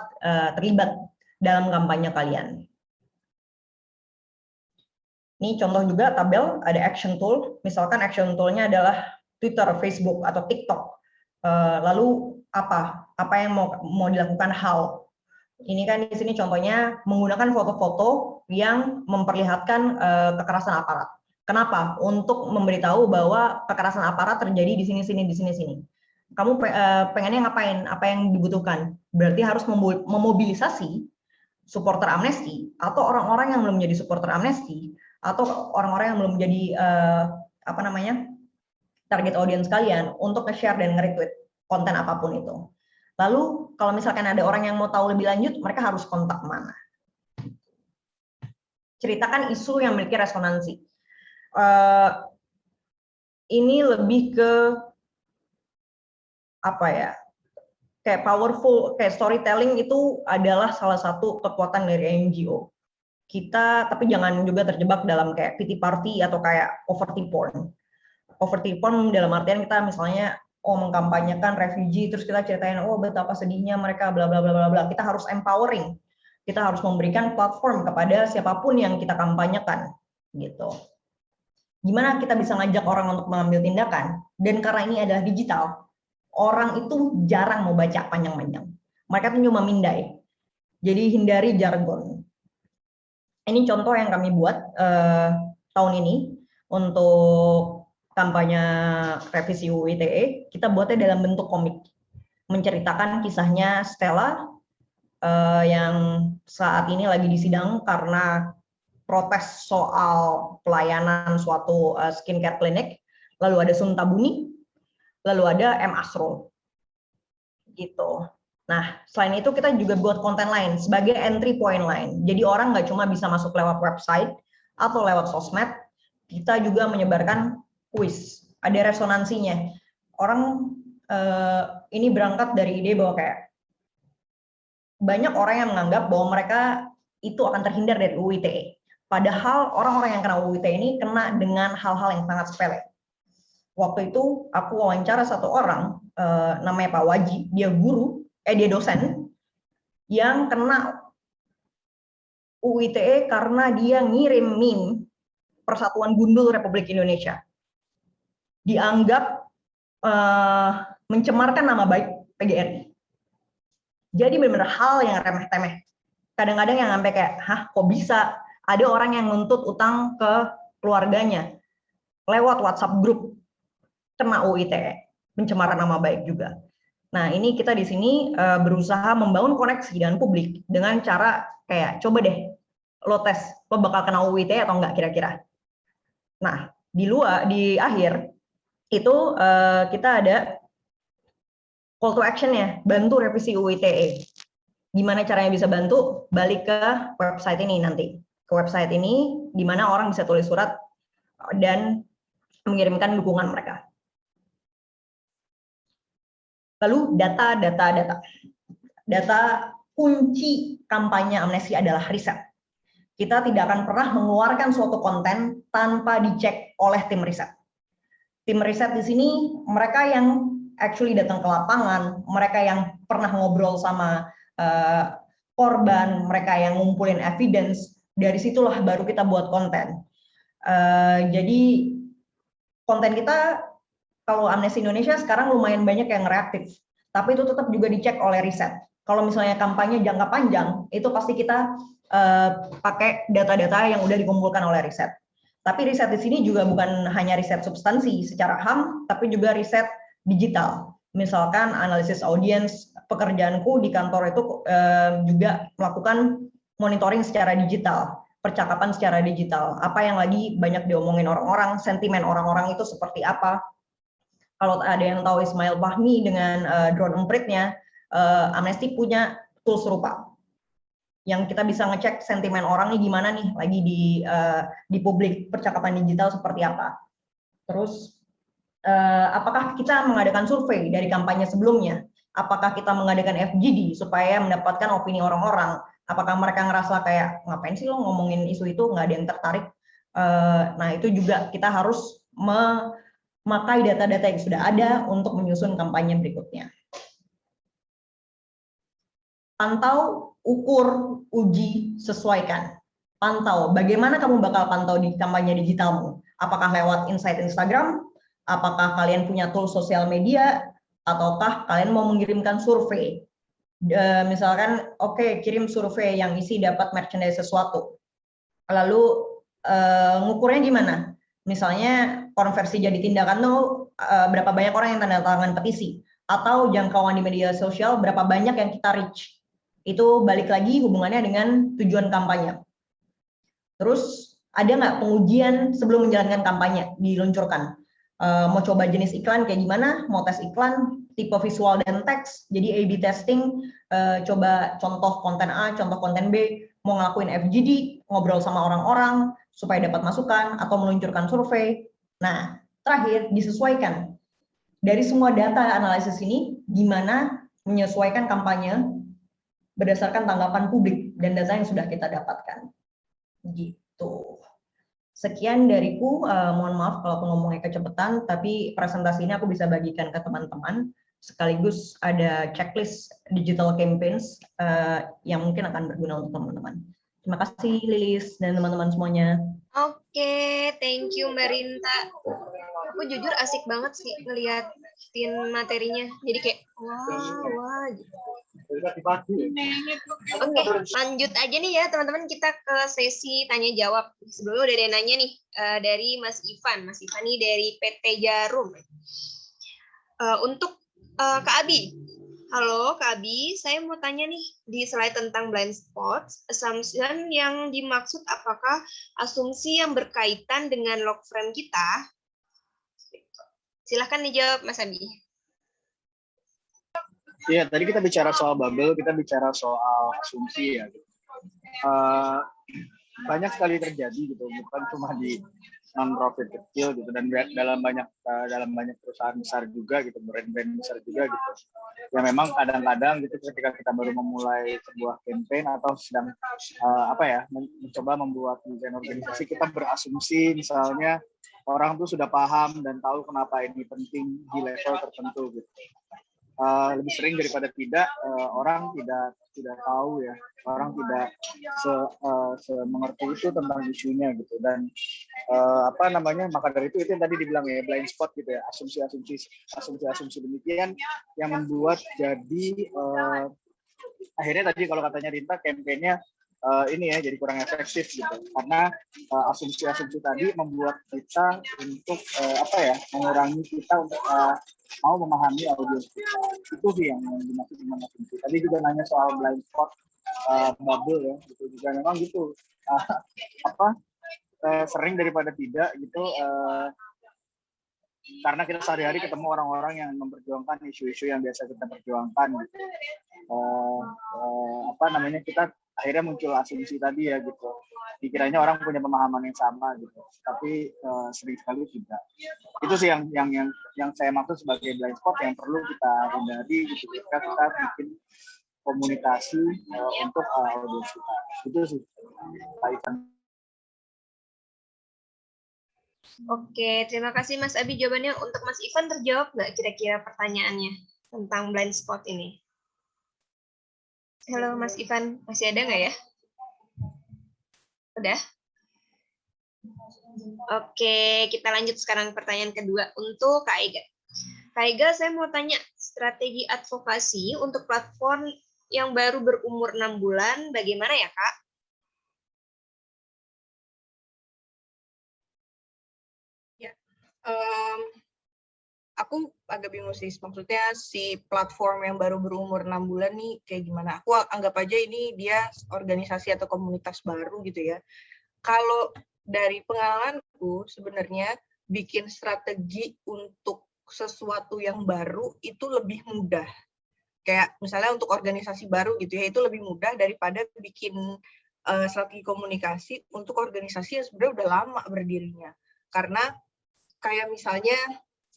terlibat dalam kampanye kalian. Ini contoh juga tabel, ada action tool. Misalkan action tool-nya adalah Twitter, Facebook, atau TikTok. Lalu apa yang mau dilakukan hal. Ini kan di sini contohnya menggunakan foto-foto yang memperlihatkan kekerasan aparat. Kenapa? Untuk memberitahu bahwa kekerasan aparat terjadi di sini. Kamu pengennya ngapain? Apa yang dibutuhkan? Berarti harus memobilisasi supporter Amnesty atau orang-orang yang belum menjadi supporter Amnesty atau orang-orang yang belum menjadi target audience kalian untuk nge-share dan nge-retweet konten apapun itu. Lalu kalau misalkan ada orang yang mau tahu lebih lanjut, mereka harus kontak mana? Ceritakan isu yang memiliki resonansi. Ini lebih ke kayak powerful, kayak storytelling itu adalah salah satu kekuatan dari NGO. Kita, tapi jangan juga terjebak dalam kayak pity party atau kayak poverty porn. Poverty porn dalam artian kita misalnya, mengkampanyekan refugee, terus kita ceritain, betapa sedihnya mereka, bla bla bla bla bla. Kita harus empowering. Kita harus memberikan platform kepada siapapun yang kita kampanyekan, gitu. Gimana kita bisa ngajak orang untuk mengambil tindakan? Dan karena ini adalah digital, orang itu jarang mau baca panjang-panjang. Mereka tuh cuma mindai. Jadi hindari jargon. Ini contoh yang kami buat tahun ini untuk kampanye revisi UU ITE. Kita buatnya dalam bentuk komik, menceritakan kisahnya Stella yang saat ini lagi disidang karena protes soal pelayanan suatu skincare clinic. Lalu ada Sun Tabuni, lalu ada M. Asrul, gitu. Nah, selain itu kita juga buat konten lain sebagai entry point lain. Jadi orang nggak cuma bisa masuk lewat website atau lewat sosmed, kita juga menyebarkan kuis. Ada resonansinya. Orang ini berangkat dari ide bahwa kayak banyak orang yang menganggap bahwa mereka itu akan terhindar dari UU ITE. Padahal orang-orang yang kena UU ITE ini kena dengan hal-hal yang sangat sepele. Waktu itu aku wawancara satu orang, namanya Pak Waji, dia dosen, yang kena UU ITE karena dia ngirim meme Persatuan Gundul Republik Indonesia. Dianggap mencemarkan nama baik PGRI. Jadi benar-benar hal yang remeh-temeh. Kadang-kadang yang sampai kayak, kok bisa? Ada orang yang nuntut utang ke keluarganya lewat WhatsApp grup, kena UU ITE, pencemaran nama baik juga. Nah, ini kita di sini berusaha membangun koneksi dengan publik dengan cara kayak, coba deh, lo tes, lo bakal kena UU ITE atau enggak kira-kira. Nah, di akhir itu kita ada call to action-nya, bantu revisi UU ITE. Gimana caranya bisa bantu? Balik ke website ini nanti. Ke website ini, di mana orang bisa tulis surat dan mengirimkan dukungan mereka. Lalu data kunci kampanye amnesti adalah riset. Kita tidak akan pernah mengeluarkan suatu konten tanpa dicek oleh tim riset. Tim riset di sini mereka yang actually datang ke lapangan, mereka yang pernah ngobrol sama korban, mereka yang ngumpulin evidence, dari situlah baru kita buat konten. Jadi konten kita kalau Amnesty Indonesia sekarang lumayan banyak yang reaktif, tapi itu tetap juga dicek oleh riset. Kalau misalnya kampanye jangka panjang, itu pasti kita pakai data-data yang udah dikumpulkan oleh riset. Tapi riset di sini juga bukan hanya riset substansi secara HAM, tapi juga riset digital. Misalkan analisis audiens, pekerjaanku di kantor itu juga melakukan monitoring secara digital, percakapan secara digital. Apa yang lagi banyak diomongin orang-orang, sentimen orang-orang itu seperti apa. Kalau ada yang tahu Ismail Fahmi dengan drone empritnya, Amnesty punya tools serupa yang kita bisa ngecek sentimen orang nih gimana nih lagi di publik, percakapan digital seperti apa. Terus apakah kita mengadakan survei dari kampanye sebelumnya? Apakah kita mengadakan FGD supaya mendapatkan opini orang-orang? Apakah mereka ngerasa kayak ngapain sih lo ngomongin isu itu, nggak ada yang tertarik? Nah itu juga kita harus memakai data-data yang sudah ada untuk menyusun kampanye berikutnya. Pantau, ukur, uji, sesuaikan. Pantau, bagaimana kamu bakal pantau di kampanye digitalmu? Apakah lewat insight Instagram? Apakah kalian punya tools sosial media? Ataukah kalian mau mengirimkan survei? Misalkan, oke, kirim survei yang isi dapat merchandise sesuatu. Lalu, ngukurnya gimana? Misalnya, konversi jadi tindakan tuh berapa banyak orang yang tanda tangan petisi. Atau jangkauan di media sosial, berapa banyak yang kita reach. Itu balik lagi hubungannya dengan tujuan kampanye. Terus ada nggak pengujian sebelum menjalankan kampanye diluncurkan? Mau coba jenis iklan kayak gimana? Mau tes iklan, tipe visual dan teks. Jadi A/B testing, coba contoh konten A, contoh konten B. Mau ngelakuin FGD, ngobrol sama orang-orang supaya dapat masukan atau meluncurkan survei. Nah, terakhir disesuaikan. Dari semua data analisis ini, gimana menyesuaikan kampanye berdasarkan tanggapan publik dan data yang sudah kita dapatkan. Gitu. Sekian dariku, mohon maaf kalau aku ngomongnya kecepatan, tapi presentasi ini aku bisa bagikan ke teman-teman, sekaligus ada checklist digital campaigns yang mungkin akan berguna untuk teman-teman. Terima kasih Lilis dan teman-teman semuanya. Oke, thank you Mbak Rinta. Aku jujur asik banget sih ngeliatin materinya. Jadi kayak wah gitu. Oke, lanjut aja nih ya teman-teman, kita ke sesi tanya jawab. Sebelumnya udah ada yang nanya nih dari Mas Ivan. Mas Ivan nih dari PT Jarum. Untuk Kak Abi. Halo Kak Abi, saya mau tanya nih di slide tentang blind spots, assumption yang dimaksud apakah asumsi yang berkaitan dengan log frame kita? Silahkan dijawab Mas Abi. Iya, tadi kita bicara soal bubble, kita bicara soal asumsi ya. Banyak sekali terjadi gitu, bukan cuma di non-profit kecil gitu, dan dalam banyak perusahaan besar juga gitu, brand-brand besar juga gitu. Ya memang kadang-kadang gitu ketika kita baru memulai sebuah campaign atau sedang mencoba membuat desain organisasi, kita berasumsi misalnya orang tuh sudah paham dan tahu kenapa ini penting di level tertentu gitu. Lebih sering daripada tidak orang tidak tahu ya, orang tidak mengerti itu tentang isunya gitu, dan maka dari itu yang tadi dibilang ya blind spot gitu ya, asumsi demikian yang membuat jadi akhirnya tadi kalau katanya Rinta campaign-nya ini ya jadi kurang efektif gitu, karena asumsi tadi membuat kita untuk mengurangi kita untuk mau memahami audiens kita. Itu sih yang dimaksud dengan asumsi. Tadi juga nanya soal blind spot, bubble ya, gitu juga memang gitu. Sering daripada tidak gitu, karena kita sehari-hari ketemu orang-orang yang memperjuangkan isu-isu yang biasa kita perjuangkan gitu. Kita akhirnya muncul asumsi tadi ya gitu. Dikiranya orang punya pemahaman yang sama gitu, tapi sering sekali tidak. Itu sih yang saya maksud sebagai blind spot yang perlu kita hindari gitu ketika kita bikin komunikasi untuk audiens kita. Itu sih, Pak Ivan. Oke, terima kasih Mas Abi jawabannya. Untuk Mas Ivan terjawab nggak kira-kira pertanyaannya tentang blind spot ini? Halo Mas Ivan, masih ada nggak ya? Udah? Oke, kita lanjut sekarang pertanyaan kedua untuk Kak Ega. Kak Ega, saya mau tanya strategi advokasi untuk platform yang baru berumur 6 bulan, bagaimana ya Kak? Aku agak bingung sih, maksudnya si platform yang baru berumur 6 bulan nih kayak gimana? Aku anggap aja ini dia organisasi atau komunitas baru gitu ya. Kalau dari pengalamanku sebenarnya bikin strategi untuk sesuatu yang baru itu lebih mudah. Kayak misalnya untuk organisasi baru gitu ya, itu lebih mudah daripada bikin strategi komunikasi untuk organisasi yang sebenarnya udah lama berdirinya. Karena kayak misalnya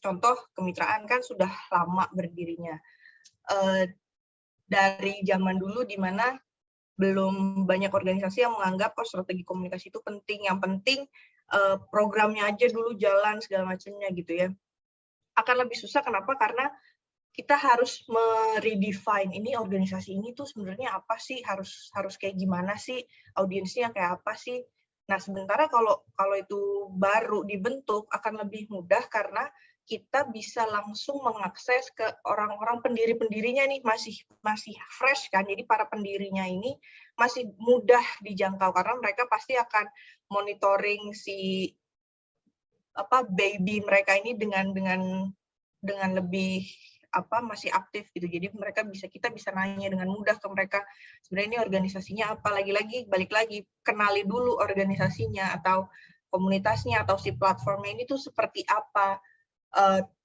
contoh kemitraan kan sudah lama berdirinya. Dari zaman dulu di mana belum banyak organisasi yang menganggap strategi komunikasi itu penting. Yang penting programnya aja dulu jalan segala macamnya gitu ya. Akan lebih susah kenapa? Karena kita harus meredefine ini organisasi ini tuh sebenarnya apa sih, harus kayak gimana sih, audiensnya kayak apa sih. Nah, sementara kalau itu baru dibentuk akan lebih mudah karena kita bisa langsung mengakses ke orang-orang pendiri-pendirinya nih, masih fresh kan. Jadi para pendirinya ini masih mudah dijangkau karena mereka pasti akan monitoring si baby mereka ini dengan lebih masih aktif gitu. Jadi kita bisa nanya dengan mudah ke mereka sebenarnya ini organisasinya apa, balik lagi kenali dulu organisasinya atau komunitasnya atau si platformnya ini tuh seperti apa,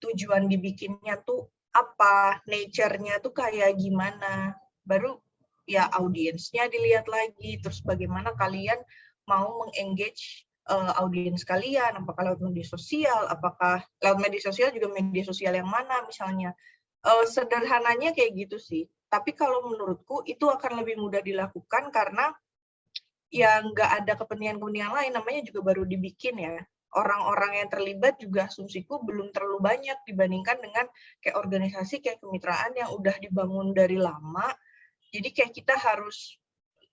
tujuan dibikinnya tuh apa, nature-nya tuh kayak gimana, baru ya audiensnya dilihat lagi, terus bagaimana kalian mau mengengage audiens kalian, apakah lewat media sosial, apakah lewat media sosial juga media sosial yang mana misalnya. Sederhananya kayak gitu sih. Tapi kalau menurutku itu akan lebih mudah dilakukan karena ya nggak ada kepentingan-kepentingan lain, namanya juga baru dibikin ya. Orang-orang yang terlibat juga asumsiku belum terlalu banyak dibandingkan dengan kayak organisasi kayak kemitraan yang udah dibangun dari lama. Jadi kayak kita harus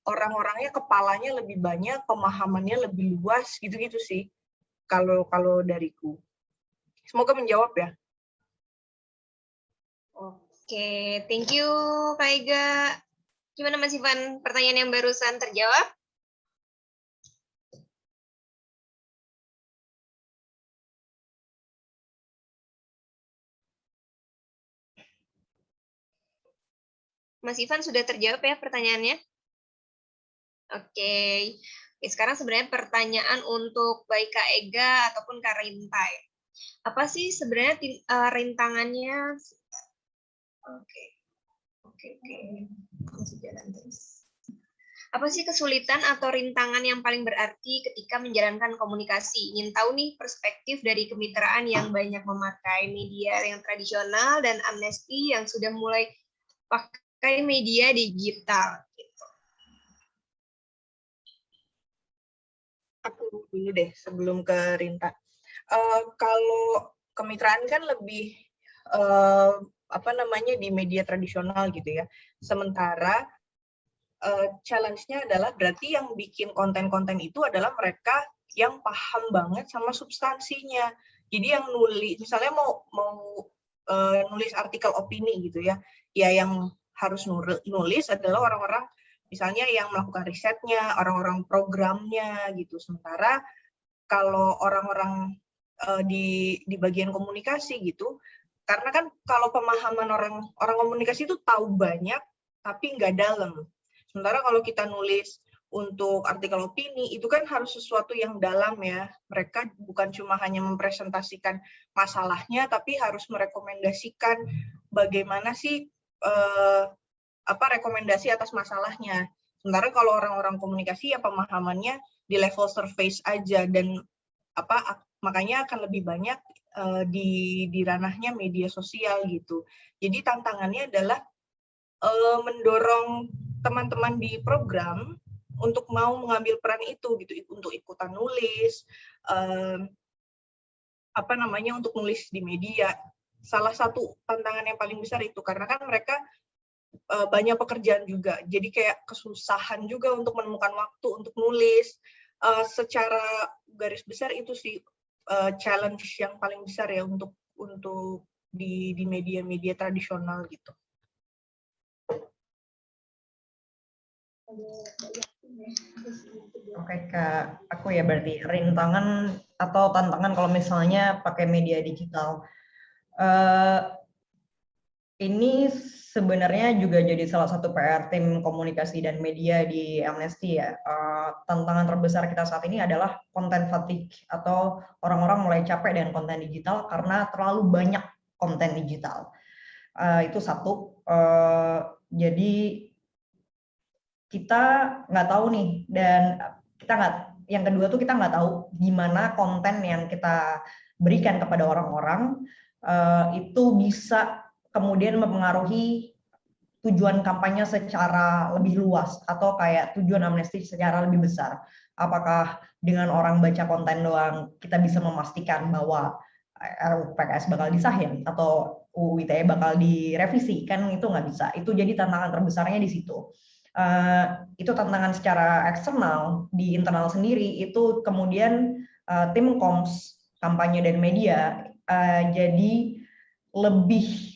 orang-orangnya kepalanya lebih banyak, pemahamannya lebih luas gitu-gitu sih. Kalau dariku. Semoga menjawab ya. Oke, thank you Kak Ega. Gimana Mas Ivan, pertanyaan yang barusan terjawab? Mas Ivan sudah terjawab ya pertanyaannya? Oke. Oke, sekarang sebenarnya pertanyaan untuk baik Kak Ega ataupun Kak Rintai. Apa sih sebenarnya rintangannya? Oke. Masih jalan terus. Apa sih kesulitan atau rintangan yang paling berarti ketika menjalankan komunikasi? Ingin tahu nih perspektif dari kemitraan yang banyak memakai media yang tradisional dan Amnesty yang sudah mulai pakai media digital. Gitu. Aku dulu deh sebelum ke Rinta. Kalau kemitraan kan lebih di media tradisional gitu ya. Sementara challenge-nya adalah berarti yang bikin konten-konten itu adalah mereka yang paham banget sama substansinya. Jadi yang nulis, misalnya mau nulis artikel opini gitu ya, ya yang harus nulis adalah orang-orang misalnya yang melakukan risetnya, orang-orang programnya gitu. Sementara kalau orang-orang di bagian komunikasi gitu, karena kan kalau pemahaman orang komunikasi itu tahu banyak tapi nggak dalam. Sementara kalau kita nulis untuk artikel opini itu kan harus sesuatu yang dalam ya. Mereka bukan cuma hanya mempresentasikan masalahnya, tapi harus merekomendasikan bagaimana sih rekomendasi atas masalahnya. Sementara kalau orang-orang komunikasi ya pemahamannya di level surface aja dan makanya akan lebih banyak di ranahnya media sosial gitu. Jadi tantangannya adalah mendorong teman-teman di program untuk mau mengambil peran itu gitu, untuk ikutan nulis, untuk nulis di media. Salah satu tantangan yang paling besar itu karena kan mereka banyak pekerjaan juga, jadi kayak kesusahan juga untuk menemukan waktu untuk nulis. Secara garis besar itu sih challenge yang paling besar ya untuk di media-media tradisional gitu. Oke Kak, aku ya berarti rintangan atau tantangan kalau misalnya pakai media digital. Ini sebenarnya juga jadi salah satu PR tim komunikasi dan media di Amnesty ya. Tantangan terbesar kita saat ini adalah konten fatigue atau orang-orang mulai capek dengan konten digital karena terlalu banyak konten digital. Itu satu. Jadi kita nggak tahu nih, dan yang kedua tuh kita nggak tahu gimana konten yang kita berikan kepada orang-orang itu bisa kemudian mempengaruhi tujuan kampanye secara lebih luas atau kayak tujuan Amnesty secara lebih besar. Apakah dengan orang baca konten doang kita bisa memastikan bahwa RUU PKS bakal disahin atau UU ITE bakal direvisi? Kan itu nggak bisa. Itu jadi tantangan terbesarnya di situ. Itu tantangan secara eksternal. Di internal sendiri itu kemudian tim koms, kampanye dan media jadi lebih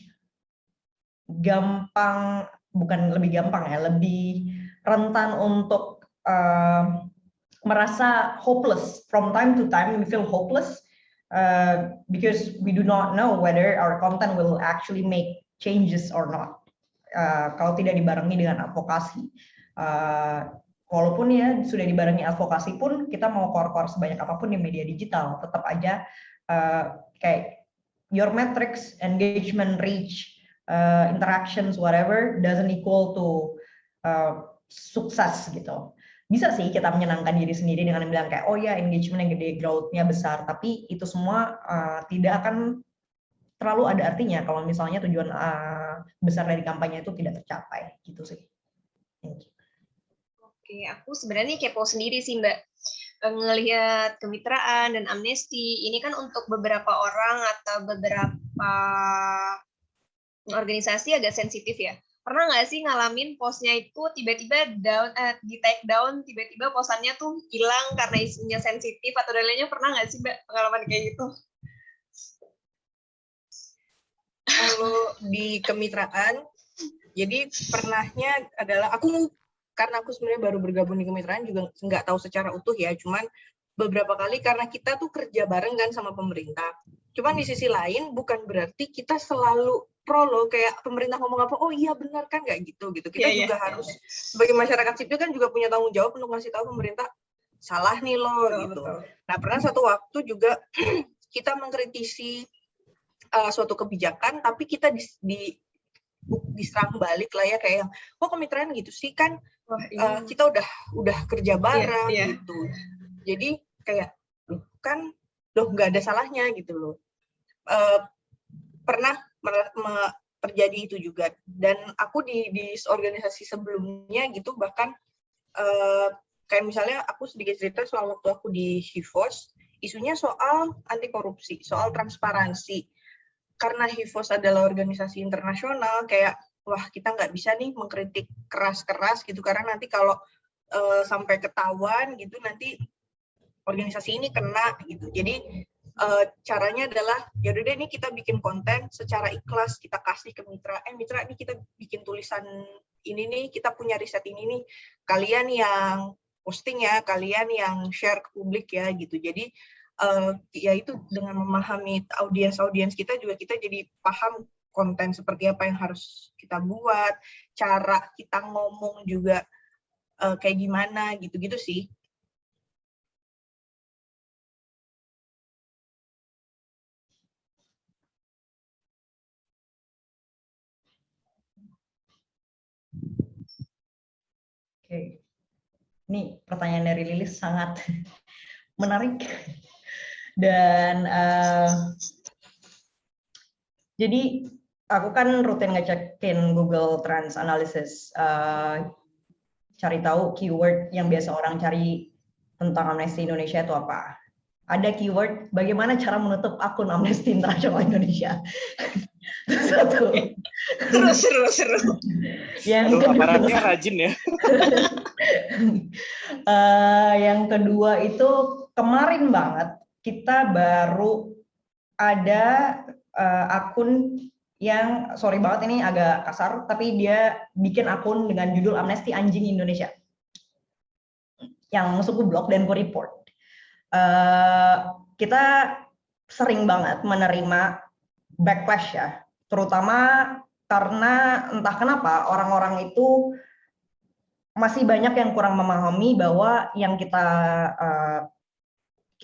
gampang, bukan lebih gampang ya, lebih rentan untuk merasa hopeless. From time to time we feel hopeless because we do not know whether our content will actually make changes or not. Kalau tidak dibarengi dengan advokasi. Walaupun ya sudah dibarengi advokasi pun, kita mau core sebanyak apapun di media digital, tetap aja kayak your metrics, engagement, reach, interactions, whatever, doesn't equal to sukses gitu. Bisa sih kita menyenangkan diri sendiri dengan bilang kayak, oh ya engagement yang gede, growth-nya besar, tapi itu semua tidak akan terlalu ada artinya kalau misalnya tujuan besar dari kampanye itu tidak tercapai, gitu sih. Thank you. Oke, aku sebenarnya kepo sendiri sih Mbak. Ngelihat kemitraan dan Amnesty, ini kan untuk beberapa orang atau beberapa organisasi agak sensitif ya. Pernah nggak sih ngalamin postnya itu tiba-tiba di take down, tiba-tiba posannya tuh hilang karena isunya sensitif atau lainnya? Pernah nggak sih Mbak pengalaman kayak gitu? Kalau di kemitraan, jadi pernahnya adalah karena aku sebenarnya baru bergabung di kemitraan juga nggak tahu secara utuh ya, cuman beberapa kali karena kita tuh kerja bareng kan sama pemerintah. Cuman di sisi lain bukan berarti kita selalu pro loh, kayak pemerintah ngomong apa, oh iya benar kan, nggak gitu. Kita juga harus sebagai masyarakat sipil kan juga punya tanggung jawab untuk ngasih tahu pemerintah salah nih loh gitu. Nah pernah satu waktu juga kita mengkritisi suatu kebijakan, tapi kita diserang balik lah ya, kayak kok kemitraan gitu sih kan, kita udah kerja bareng gitu. Jadi kayak kan nggak ada salahnya gitu loh. Pernah terjadi itu juga, dan aku di organisasi sebelumnya gitu bahkan kayak misalnya aku sedikit cerita soal waktu aku di HIVOS, isunya soal anti korupsi, soal transparansi. Karena HIVOS adalah organisasi internasional, kayak wah kita nggak bisa nih mengkritik keras-keras gitu, karena nanti kalau sampai ketahuan gitu nanti organisasi ini kena gitu. Jadi caranya adalah ya udah deh, ini kita bikin konten secara ikhlas, kita kasih ke mitra, mitra ini kita bikin tulisan ini nih, kita punya riset ini nih, kalian yang posting ya, kalian yang share ke publik ya gitu. Jadi ya itu dengan memahami audiens kita juga, kita jadi paham konten seperti apa yang harus kita buat, cara kita ngomong juga kayak gimana gitu-gitu sih. Oke, ini pertanyaan dari Lilis sangat menarik. Dan jadi aku kan rutin ngecekin Google Trends Analysis, cari tahu keyword yang biasa orang cari tentang Amnesty Indonesia itu apa. Ada keyword bagaimana cara menutup akun Amnesty International Indonesia. Satu. Seru. Yang aparatnya rajin ya. Yang kedua itu kemarin banget kita baru ada akun yang, sorry banget ini agak kasar, tapi dia bikin akun dengan judul Amnesty Anjing Indonesia yang suku blok dan report. Kita sering banget menerima backlash ya, terutama karena entah kenapa orang-orang itu masih banyak yang kurang memahami bahwa yang kita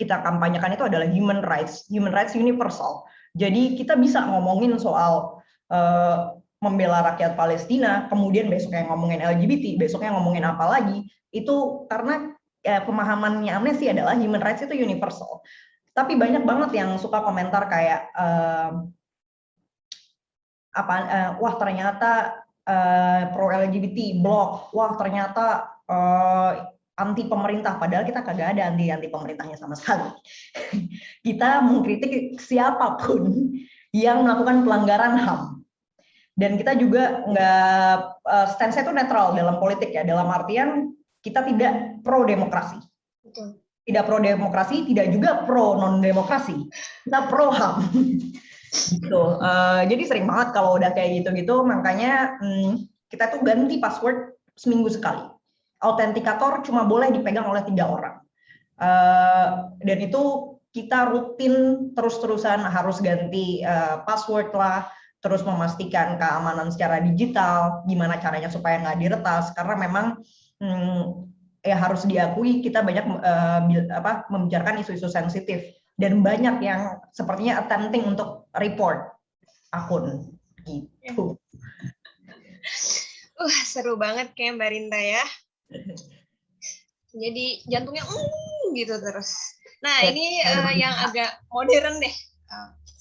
kampanyekan itu adalah human rights universal. Jadi kita bisa ngomongin soal membela rakyat Palestina, kemudian besoknya ngomongin LGBT, besoknya ngomongin apa lagi, itu karena pemahamannya Amnesty adalah human rights itu universal. Tapi banyak banget yang suka komentar kayak wah ternyata pro LGBT blok, wah ternyata anti pemerintah, padahal kita kagak ada anti pemerintahnya sama sekali. Kita mengkritik siapapun yang melakukan pelanggaran HAM. Dan kita juga nggak stance-nya itu netral dalam politik ya, dalam artian kita tidak pro demokrasi. Betul. Tidak pro demokrasi, tidak juga pro non demokrasi. Kita pro HAM. Gitu. Jadi sering banget kalau udah kayak gitu-gitu, makanya kita tuh ganti password seminggu sekali. Autentikator cuma boleh dipegang oleh 3 orang. Dan itu kita rutin terus-terusan harus ganti password lah, terus memastikan keamanan secara digital, gimana caranya supaya nggak diretas, karena memang ya harus diakui kita banyak membicarakan isu-isu sensitif. Dan banyak yang sepertinya attempting untuk report akun gitu. Seru banget kayak Mbak Rinta ya. Jadi jantungnya gitu terus. Nah ini yang agak modern deh.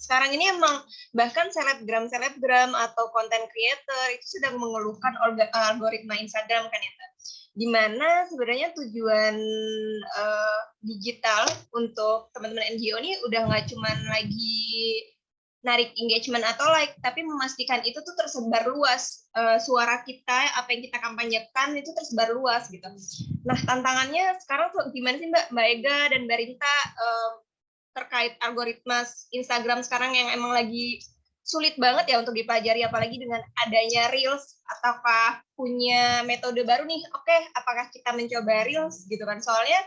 Sekarang ini emang bahkan selebgram atau content creator itu sudah mengeluhkan algoritma Instagram kan ya, dimana sebenarnya tujuan digital untuk teman-teman NGO ini udah nggak cuman lagi narik engagement atau like, tapi memastikan itu tuh tersebar luas, suara kita, apa yang kita kampanyekan itu tersebar luas gitu. Nah tantangannya sekarang tuh gimana sih Mbak Ega dan Mbak Rinta terkait algoritma Instagram sekarang yang emang lagi sulit banget ya untuk dipelajari, apalagi dengan adanya Reels, ataukah punya metode baru nih, oke, apakah kita mencoba Reels gitu kan, soalnya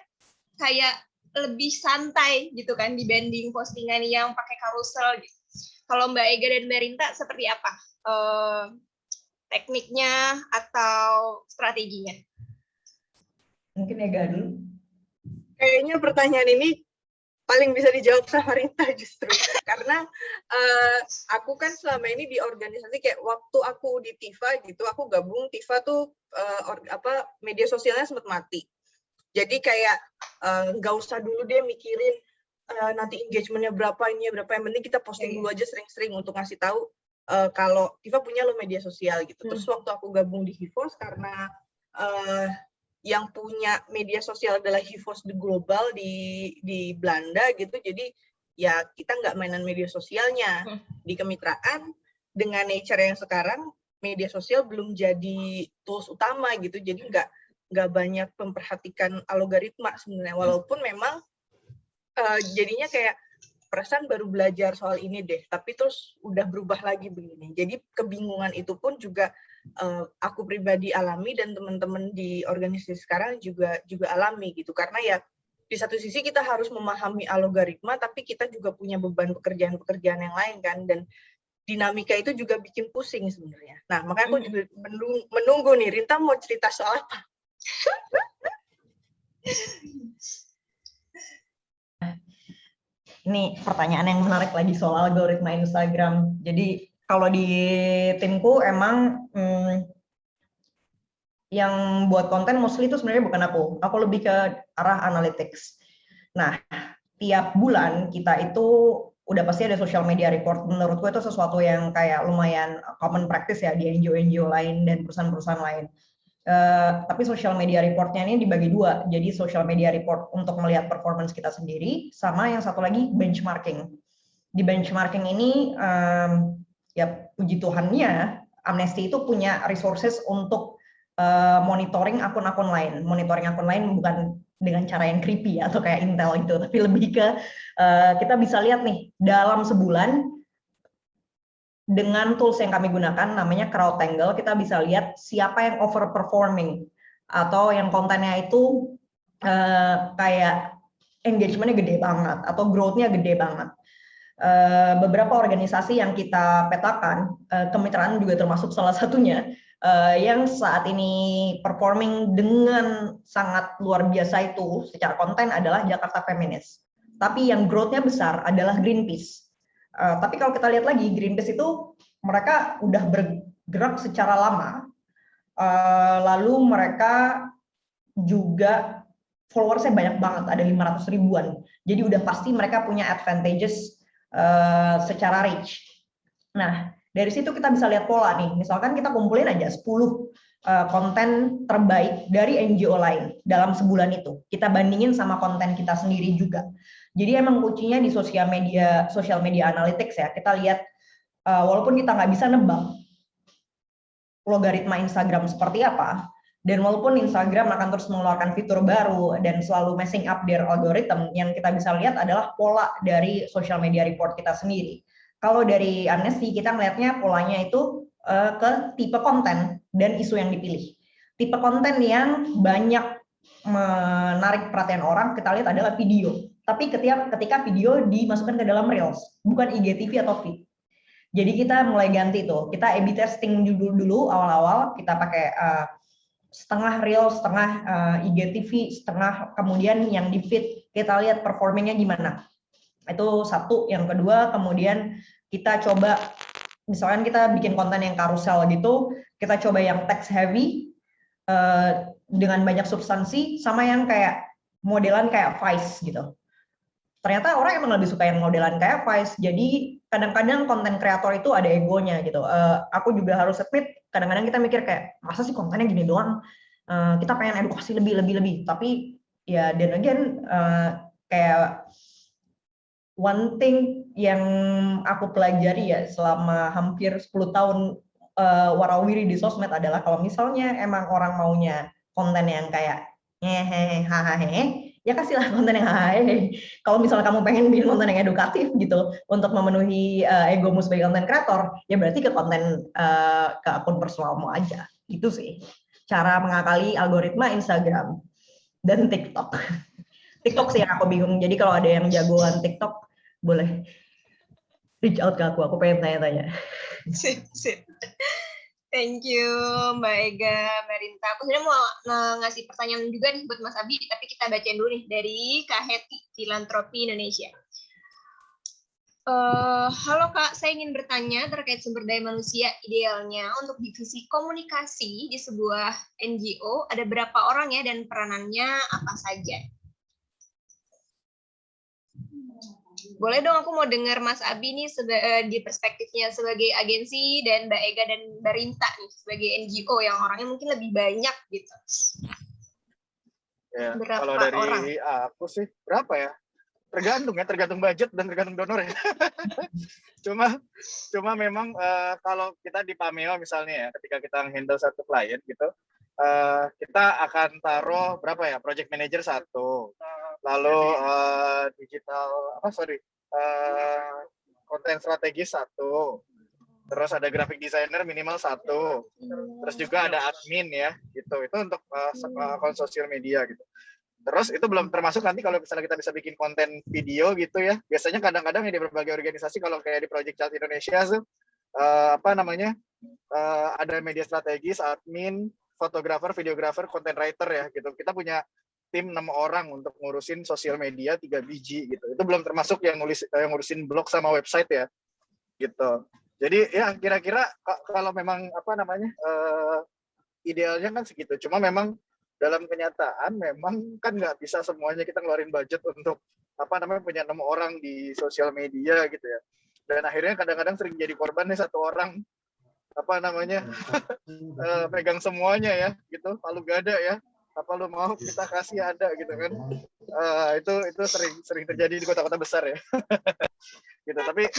kayak lebih santai gitu kan dibanding postingan yang pakai carousel gitu. Kalau Mbak Ega dan Mbak Rinta seperti apa tekniknya atau strateginya? Mungkin Ega dulu. Kayaknya pertanyaan ini paling bisa dijawab sama Rinta justru, karena aku kan selama ini di organisasi, kayak waktu aku di TIFA gitu, aku gabung TIFA tuh media sosialnya sempat mati. Jadi kayak nggak usah dulu deh mikirin nanti engagementnya berapa, ini berapa, yang penting kita posting dulu aja sering-sering untuk ngasih tahu kalau TIFA punya lo media sosial gitu. Terus waktu aku gabung di HIVOS, karena yang punya media sosial adalah HIVOS The Global di Belanda gitu, jadi ya kita nggak mainan media sosialnya. Di kemitraan dengan nature yang sekarang, media sosial belum jadi tools utama gitu, jadi nggak banyak memperhatikan algoritma sebenarnya, walaupun memang jadinya kayak perasaan baru belajar soal ini deh, tapi terus udah berubah lagi begini. Jadi kebingungan itu pun juga aku pribadi alami, dan teman-teman di organisasi sekarang juga alami gitu, karena ya di satu sisi kita harus memahami algoritma, tapi kita juga punya beban pekerjaan yang lain kan, dan dinamika itu juga bikin pusing sebenarnya. Nah makanya aku juga menunggu nih, Rinta mau cerita soal apa? Ini pertanyaan yang menarik lagi soal algoritma Instagram. Jadi kalau di timku emang yang buat konten mostly itu sebenarnya bukan aku. Aku lebih ke arah analytics. Nah, tiap bulan kita itu udah pasti ada social media report. Menurutku itu sesuatu yang kayak lumayan common practice ya di NGO-NGO lain dan perusahaan-perusahaan lain. Tapi social media reportnya ini dibagi dua. Jadi social media report untuk melihat performance kita sendiri, sama yang satu lagi benchmarking. Di benchmarking ini, ya puji Tuhannya, Amnesty itu punya resources untuk monitoring akun-akun lain. Monitoring akun lain bukan dengan cara yang creepy atau kayak Intel gitu, tapi lebih ke kita bisa lihat nih dalam sebulan dengan tools yang kami gunakan namanya CrowdTangle, kita bisa lihat siapa yang overperforming atau yang kontennya itu kayak engagementnya gede banget atau growth-nya gede banget. Beberapa organisasi yang kita petakan, kemitraan juga termasuk salah satunya, yang saat ini performing dengan sangat luar biasa itu secara konten adalah Jakarta Feminist. Tapi yang growth-nya besar adalah Greenpeace. Tapi kalau kita lihat lagi, Greenpeace itu mereka udah bergerak secara lama, lalu mereka juga followersnya banyak banget, ada 500 ribuan. Jadi udah pasti mereka punya advantages secara reach. Nah, dari situ kita bisa lihat pola nih. Misalkan kita kumpulin aja 10 konten terbaik dari NGO lain dalam sebulan itu. Kita bandingin sama konten kita sendiri juga. Jadi emang kuncinya di social media analytics ya. Kita lihat walaupun kita nggak bisa nebak logaritma Instagram seperti apa, dan walaupun Instagram akan terus mengeluarkan fitur baru dan selalu messing up their algorithm, yang kita bisa lihat adalah pola dari social media report kita sendiri. Kalau dari Amnesty, kita melihatnya polanya itu ke tipe konten dan isu yang dipilih. Tipe konten yang banyak menarik perhatian orang, kita lihat adalah video. Tapi ketika video dimasukkan ke dalam Reels, bukan IGTV atau feed. Jadi kita mulai ganti tuh, kita A/B testing dulu awal-awal, kita pakai setengah Reels, setengah IGTV, setengah kemudian yang di feed, kita lihat performingnya gimana. Itu satu. Yang kedua, kemudian kita coba, misalkan kita bikin konten yang karusel gitu, kita coba yang text heavy, dengan banyak substansi, sama yang kayak modelan kayak Vice gitu. Ternyata orang emang lebih suka yang modelan kayak Vice, jadi kadang-kadang konten kreator itu ada egonya gitu. Aku juga harus admit, kadang-kadang kita mikir kayak, masa sih kontennya gini doang? Kita pengen edukasi lebih. Tapi ya, then again, kayak one thing yang aku pelajari ya selama hampir 10 tahun warawiri di sosmed adalah kalau misalnya emang orang maunya konten yang kayak hehehe hahahe, ya kasihlah konten yang hahahe. Kalau misalnya kamu pengen bikin konten yang edukatif gitu untuk memenuhi egomu sebagai konten kreator, ya berarti ke konten ke akun personalmu aja. Itu sih cara mengakali algoritma Instagram dan TikTok. TikTok sih yang aku bingung. Jadi kalau ada yang jagoan TikTok, boleh reach out ke aku pengen tanya-tanya. Sip. Thank you Mbak Ega, Mbak Rinta. Aku sebenarnya mau ngasih pertanyaan juga nih buat Mas Abi, tapi kita bacain dulu nih dari Kak Heti, Filantropi Indonesia. Halo Kak, saya ingin bertanya terkait sumber daya manusia. Idealnya untuk divisi komunikasi di sebuah NGO ada berapa orang ya, dan peranannya apa saja? Boleh dong, aku mau dengar Mas Abi nih di perspektifnya sebagai agensi, dan Mbak Ega dan Mbak Rinta nih sebagai NGO yang orangnya mungkin lebih banyak gitu. Ya, Berapa kalau dari orang? aku sih berapa ya? Tergantung budget dan tergantung donor ya. cuma memang kalau kita di Pameo misalnya ya, ketika kita handle satu klien gitu, kita akan taruh berapa ya? Project manager 1, lalu konten strategis 1, terus ada graphic designer minimal 1, terus juga ada admin ya, gitu. Itu untuk akun sosial media gitu. Terus itu belum termasuk nanti kalau misalnya kita bisa bikin konten video gitu ya. Biasanya kadang-kadang di berbagai organisasi, kalau kayak di Project Child Indonesia tuh ada media strategis, admin, fotografer, videografer, content writer ya gitu. Kita punya tim 6 orang untuk ngurusin sosial media 3 biji gitu. Itu belum termasuk yang ngurusin blog sama website ya. Gitu. Jadi ya kira-kira kalau memang idealnya kan segitu. Cuma memang dalam kenyataan memang kan nggak bisa semuanya kita ngeluarin budget untuk punya 6 orang di sosial media gitu ya. Dan akhirnya kadang-kadang sering jadi korban nih satu orang pegang semuanya ya gitu, palu gada ya, apa lu mau kita kasih ada gitu kan. Itu sering terjadi di kota-kota besar ya. Gitu. Tapi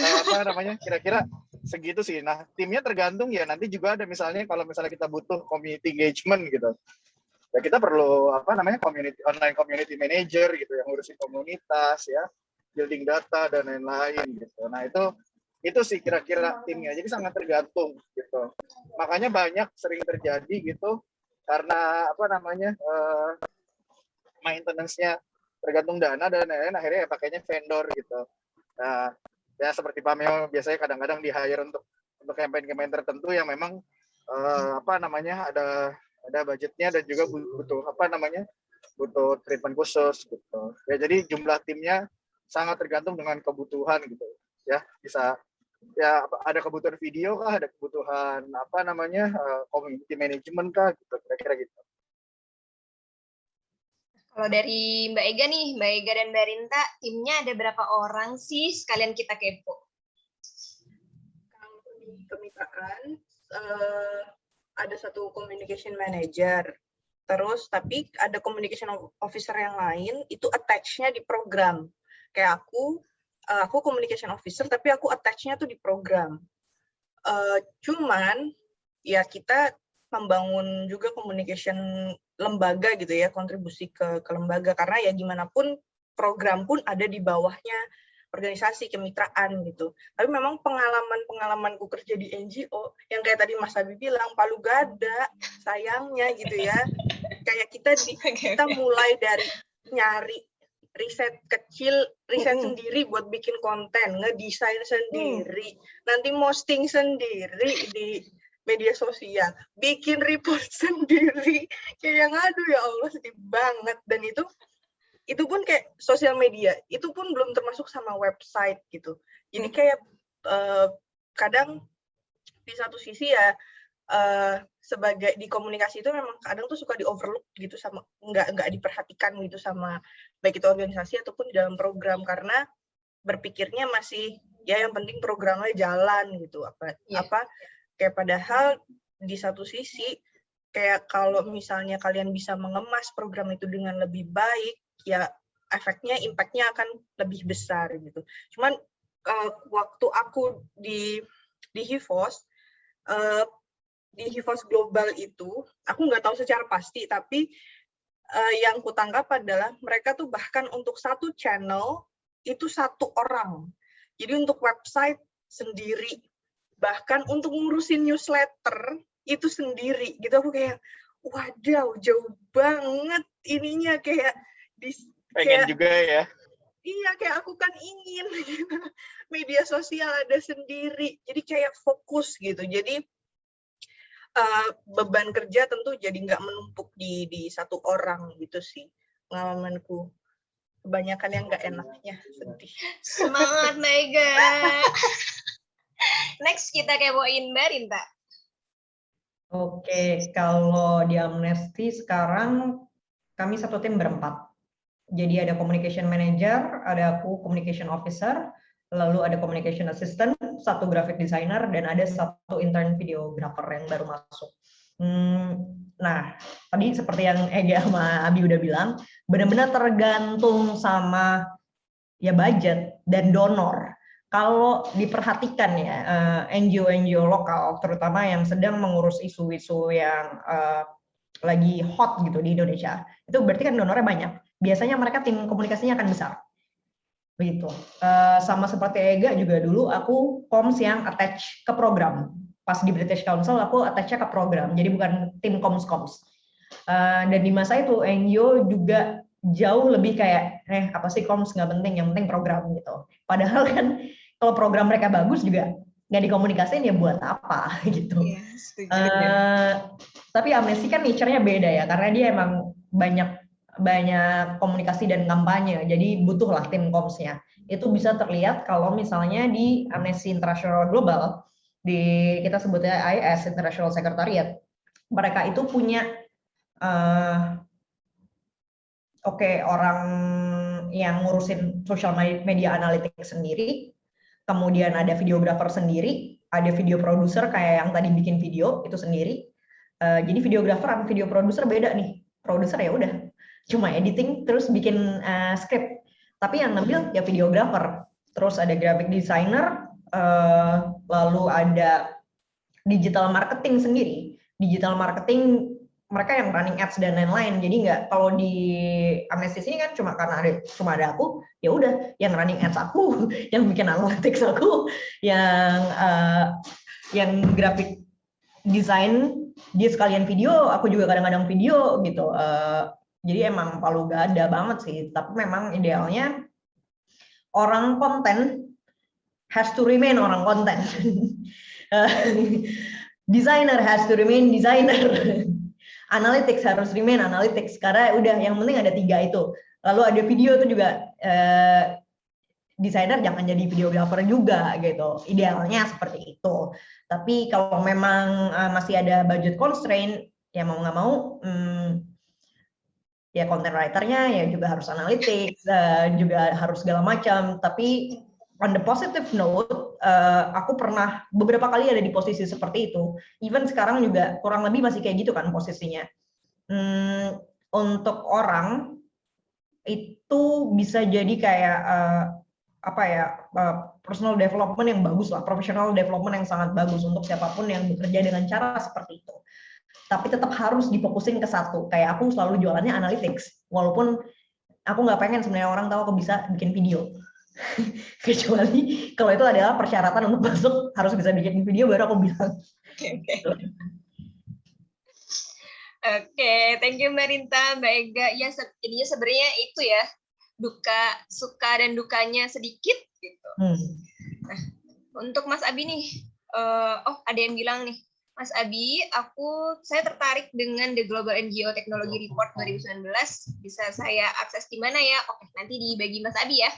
kira-kira segitu sih. Nah, timnya tergantung ya, nanti juga ada misalnya kalau misalnya kita butuh community engagement gitu. Ya kita perlu online community manager gitu yang ngurusin komunitas ya, building data dan lain-lain gitu. Nah, itu sih kira-kira timnya. Jadi sangat tergantung gitu. Makanya banyak sering terjadi gitu karena maintenance-nya tergantung dana dan lain-lain, akhirnya ya pakainya vendor gitu. Nah, ya seperti Pameo biasanya kadang-kadang di hire untuk campaign-campaign tertentu yang memang ada budgetnya dan juga butuh treatment khusus gitu. Ya jadi jumlah timnya sangat tergantung dengan kebutuhan gitu. Ya bisa ya ada kebutuhan video kah, ada kebutuhan community management kah gitu, kira-kira gitu. Kalau dari Mbak Ega nih, Mbak Ega dan Mbak Rinta, timnya ada berapa orang sih? Sekalian kita kepo. Kalau di kemitraan ada satu communication manager, terus tapi ada communication officer yang lain itu attach-nya di program. Kayak aku communication officer tapi aku attach-nya tuh di program. Cuman ya kita membangun juga communication lembaga gitu ya, kontribusi ke lembaga, karena ya gimana pun program pun ada di bawahnya organisasi kemitraan gitu. Tapi memang pengalamanku kerja di NGO yang kayak tadi Mas Abi bilang palu gada sayangnya gitu ya. Kayak kita mulai dari nyari riset kecil, riset sendiri buat bikin konten, ngedesain sendiri, nanti posting sendiri di media sosial, bikin report sendiri, kayak yang aduh ya Allah sedih banget. Dan itu pun kayak sosial media, itu pun belum termasuk sama website gitu. Jadi kayak kadang di satu sisi ya sebagai di komunikasi itu memang kadang tuh suka di overlook gitu, sama nggak diperhatikan gitu sama baik itu organisasi ataupun di dalam program, karena berpikirnya masih ya yang penting programnya jalan gitu kayak padahal di satu sisi kayak kalau misalnya kalian bisa mengemas program itu dengan lebih baik ya efeknya, impact-nya akan lebih besar gitu. Cuman waktu aku di HIVOS di HIVOS Global itu aku nggak tahu secara pasti, tapi yang kutangkap adalah mereka tuh bahkan untuk satu channel itu satu orang. Jadi untuk website sendiri, bahkan untuk ngurusin newsletter itu sendiri gitu. Aku kayak wadaw, jauh banget ininya, kayak pengen juga ya. Iya, kayak aku kan ingin media sosial ada sendiri, jadi kayak fokus gitu. Jadi beban kerja tentu jadi nggak menumpuk di satu orang gitu sih pengalamanku. Kebanyakan yang nggak enaknya, sedih. Semangat Mega. Next kita kepoin Mbak Rinta. Oke, kalau di Amnesty sekarang kami satu tim berempat. Jadi ada communication manager, ada aku communication officer, lalu ada communication assistant, satu graphic designer, dan ada satu intern videographer yang baru masuk. Nah, tadi seperti yang Ega sama Abi udah bilang, benar-benar tergantung sama ya budget dan donor. Kalau diperhatikan ya, NGO-NGO lokal, terutama yang sedang mengurus isu-isu yang lagi hot gitu di Indonesia, itu berarti kan donornya banyak. Biasanya mereka tim komunikasinya akan besar. Begitu. Sama seperti Ega juga dulu aku comms yang attach ke program. Pas di British Council aku attach-nya ke program, jadi bukan tim comms. Dan di masa itu NGO juga jauh lebih kayak apa sih comms, nggak penting, yang penting program gitu. Padahal kan kalau program mereka bagus juga nggak dikomunikasiin ya buat apa gitu. Tapi Amnesty kan nature-nya beda ya, karena dia emang banyak komunikasi dan kampanye, jadi butuhlah tim comms-nya. Itu bisa terlihat kalau misalnya di Amnesty International Global, kita sebutnya IS, International Secretariat, mereka itu punya orang yang ngurusin social media analytics sendiri, kemudian ada videographer sendiri, ada video producer kayak yang tadi bikin video itu sendiri. Jadi videographer sama video producer beda nih. Producer ya udah cuma editing terus bikin script. Tapi yang ngambil ya videographer. Terus ada graphic designer, lalu ada digital marketing sendiri. Digital marketing mereka yang running ads dan lain-lain. Jadi nggak, kalau di Amnesty ini kan cuma karena cuma ada aku, ya udah yang running ads aku, yang bikin analytics aku, yang graphic design dia sekalian video, aku juga kadang-kadang video gitu. Jadi emang palu gada banget sih. Tapi memang idealnya orang konten has to remain orang konten. Designer has to remain designer. Analytics harus remain analytics, karena udah yang penting ada 3 itu. Lalu ada video itu juga, desainer jangan jadi videographer juga gitu. Idealnya seperti itu. Tapi kalau memang masih ada budget constraint, ya mau nggak mau, ya content writer-nya ya juga harus analytics, juga harus segala macam. Tapi on the positive note, aku pernah beberapa kali ada di posisi seperti itu. Even sekarang juga kurang lebih masih kayak gitu kan posisinya. Untuk orang itu bisa jadi kayak personal development yang bagus lah, professional development yang sangat bagus untuk siapapun yang bekerja dengan cara seperti itu. Tapi tetap harus difokusin ke satu. Kayak aku selalu jualannya analytics, walaupun aku nggak pengen sebenarnya orang tahu aku bisa bikin video. Kecuali kalau itu adalah persyaratan untuk masuk, harus bisa bikin video baru aku bilang. Oke, thank you Mbak Rinta, Mbak Ega. Ya, jadinya sebenarnya itu ya, suka dan dukanya sedikit gitu. Nah, untuk Mas Abi nih, ada yang bilang nih, Mas Abi, saya tertarik dengan The Global NGO Technology Report 2019. Bisa saya akses di mana ya? Oke, nanti dibagi Mas Abi ya.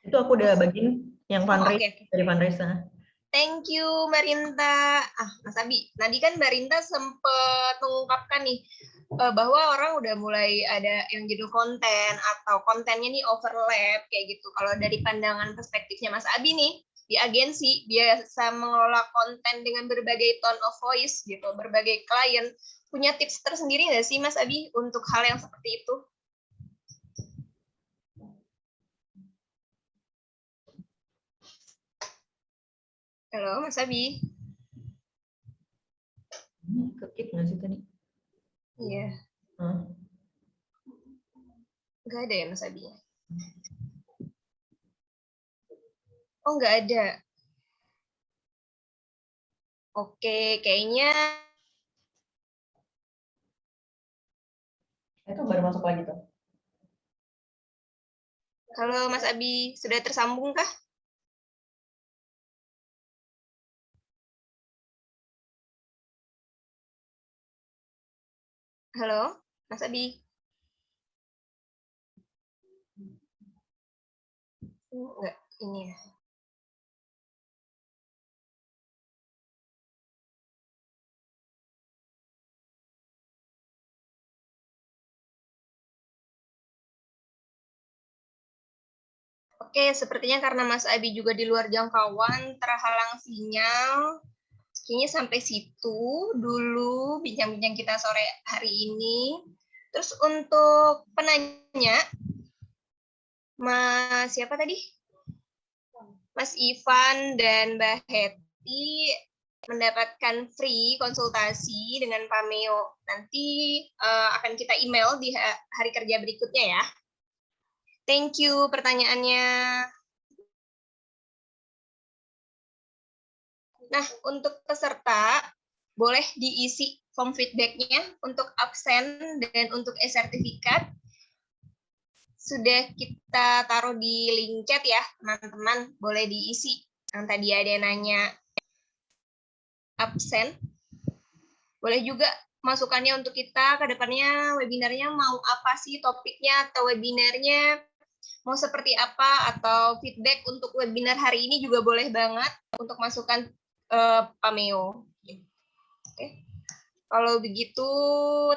Itu aku udah bagiin yang fundraise dari fundraiser. Thank you Mbak Rinta. Mas Abi, tadi kan Mbak Rinta sempat mengungkapkan nih bahwa orang udah mulai ada yang judul konten atau kontennya nih overlap kayak gitu. Kalau dari pandangan perspektifnya Mas Abi nih, di agensi biasa mengelola konten dengan berbagai tone of voice gitu, berbagai klien. Punya tips tersendiri nggak sih Mas Abi untuk hal yang seperti itu? Halo, Mas Abi. Ketik nggak sih tadi? Iya. Nggak ada ya, Mas Abi? Oh, nggak ada. Oke, kayaknya... Itu baru masuk lagi tuh. Halo, Mas Abi. Sudah tersambung kah? Halo, Mas Abi. Enggak, ini ya. Oke, sepertinya karena Mas Abi juga di luar jangkauan, terhalang sinyal. Kayaknya sampai situ dulu bincang-bincang kita sore hari ini. Terus untuk penanya, Mas siapa tadi? Mas Ivan dan Mbak Heti mendapatkan free konsultasi dengan Pameo. Nanti akan kita email di hari kerja berikutnya ya. Thank you pertanyaannya. Nah, untuk peserta, boleh diisi form feedback-nya untuk absen dan untuk e-sertifikat. Sudah kita taruh di link chat ya, teman-teman. Boleh diisi. Yang tadi ada yang nanya absen. Boleh juga masukannya untuk kita ke depannya, webinarnya mau apa sih topiknya atau webinarnya, mau seperti apa, atau feedback untuk webinar hari ini juga boleh banget untuk masukan Pameo. Oke. Kalau begitu,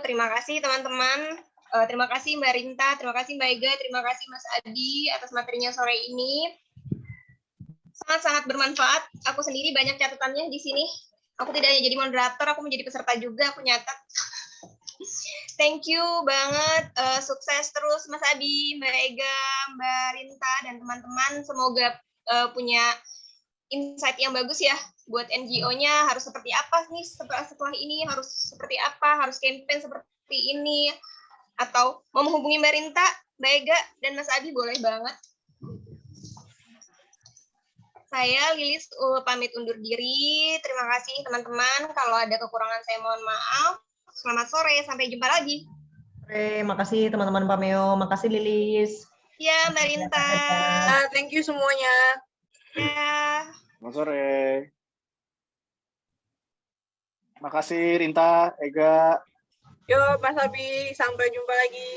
terima kasih teman-teman. Terima kasih Mbak Rinta, terima kasih Mbak Ega, terima kasih Mas Adi atas materinya sore ini. Sangat-sangat bermanfaat. Aku sendiri banyak catatannya di sini. Aku tidak hanya jadi moderator, aku menjadi peserta juga, aku nyatat. Thank you banget. Sukses terus Mas Adi, Mbak Ega, Mbak Rinta, dan teman-teman. Semoga punya insight yang bagus ya buat NGO-nya. Harus seperti apa nih setelah ini, harus seperti apa, harus campaign seperti ini. Atau mau menghubungi Mbak Rinta, Mbak Ega, dan Mas Adi boleh banget. Saya Lilis pamit undur diri. Terima kasih teman-teman. Kalau ada kekurangan saya mohon maaf. Selamat sore, sampai jumpa lagi. Terima kasih teman-teman Pameo, makasih Lilis. Ya, Mbak Rinta. Thank you semuanya. Ya. Selamat sore. Makasih Rinta, Ega. Yo, Mas Abi, sampai jumpa lagi.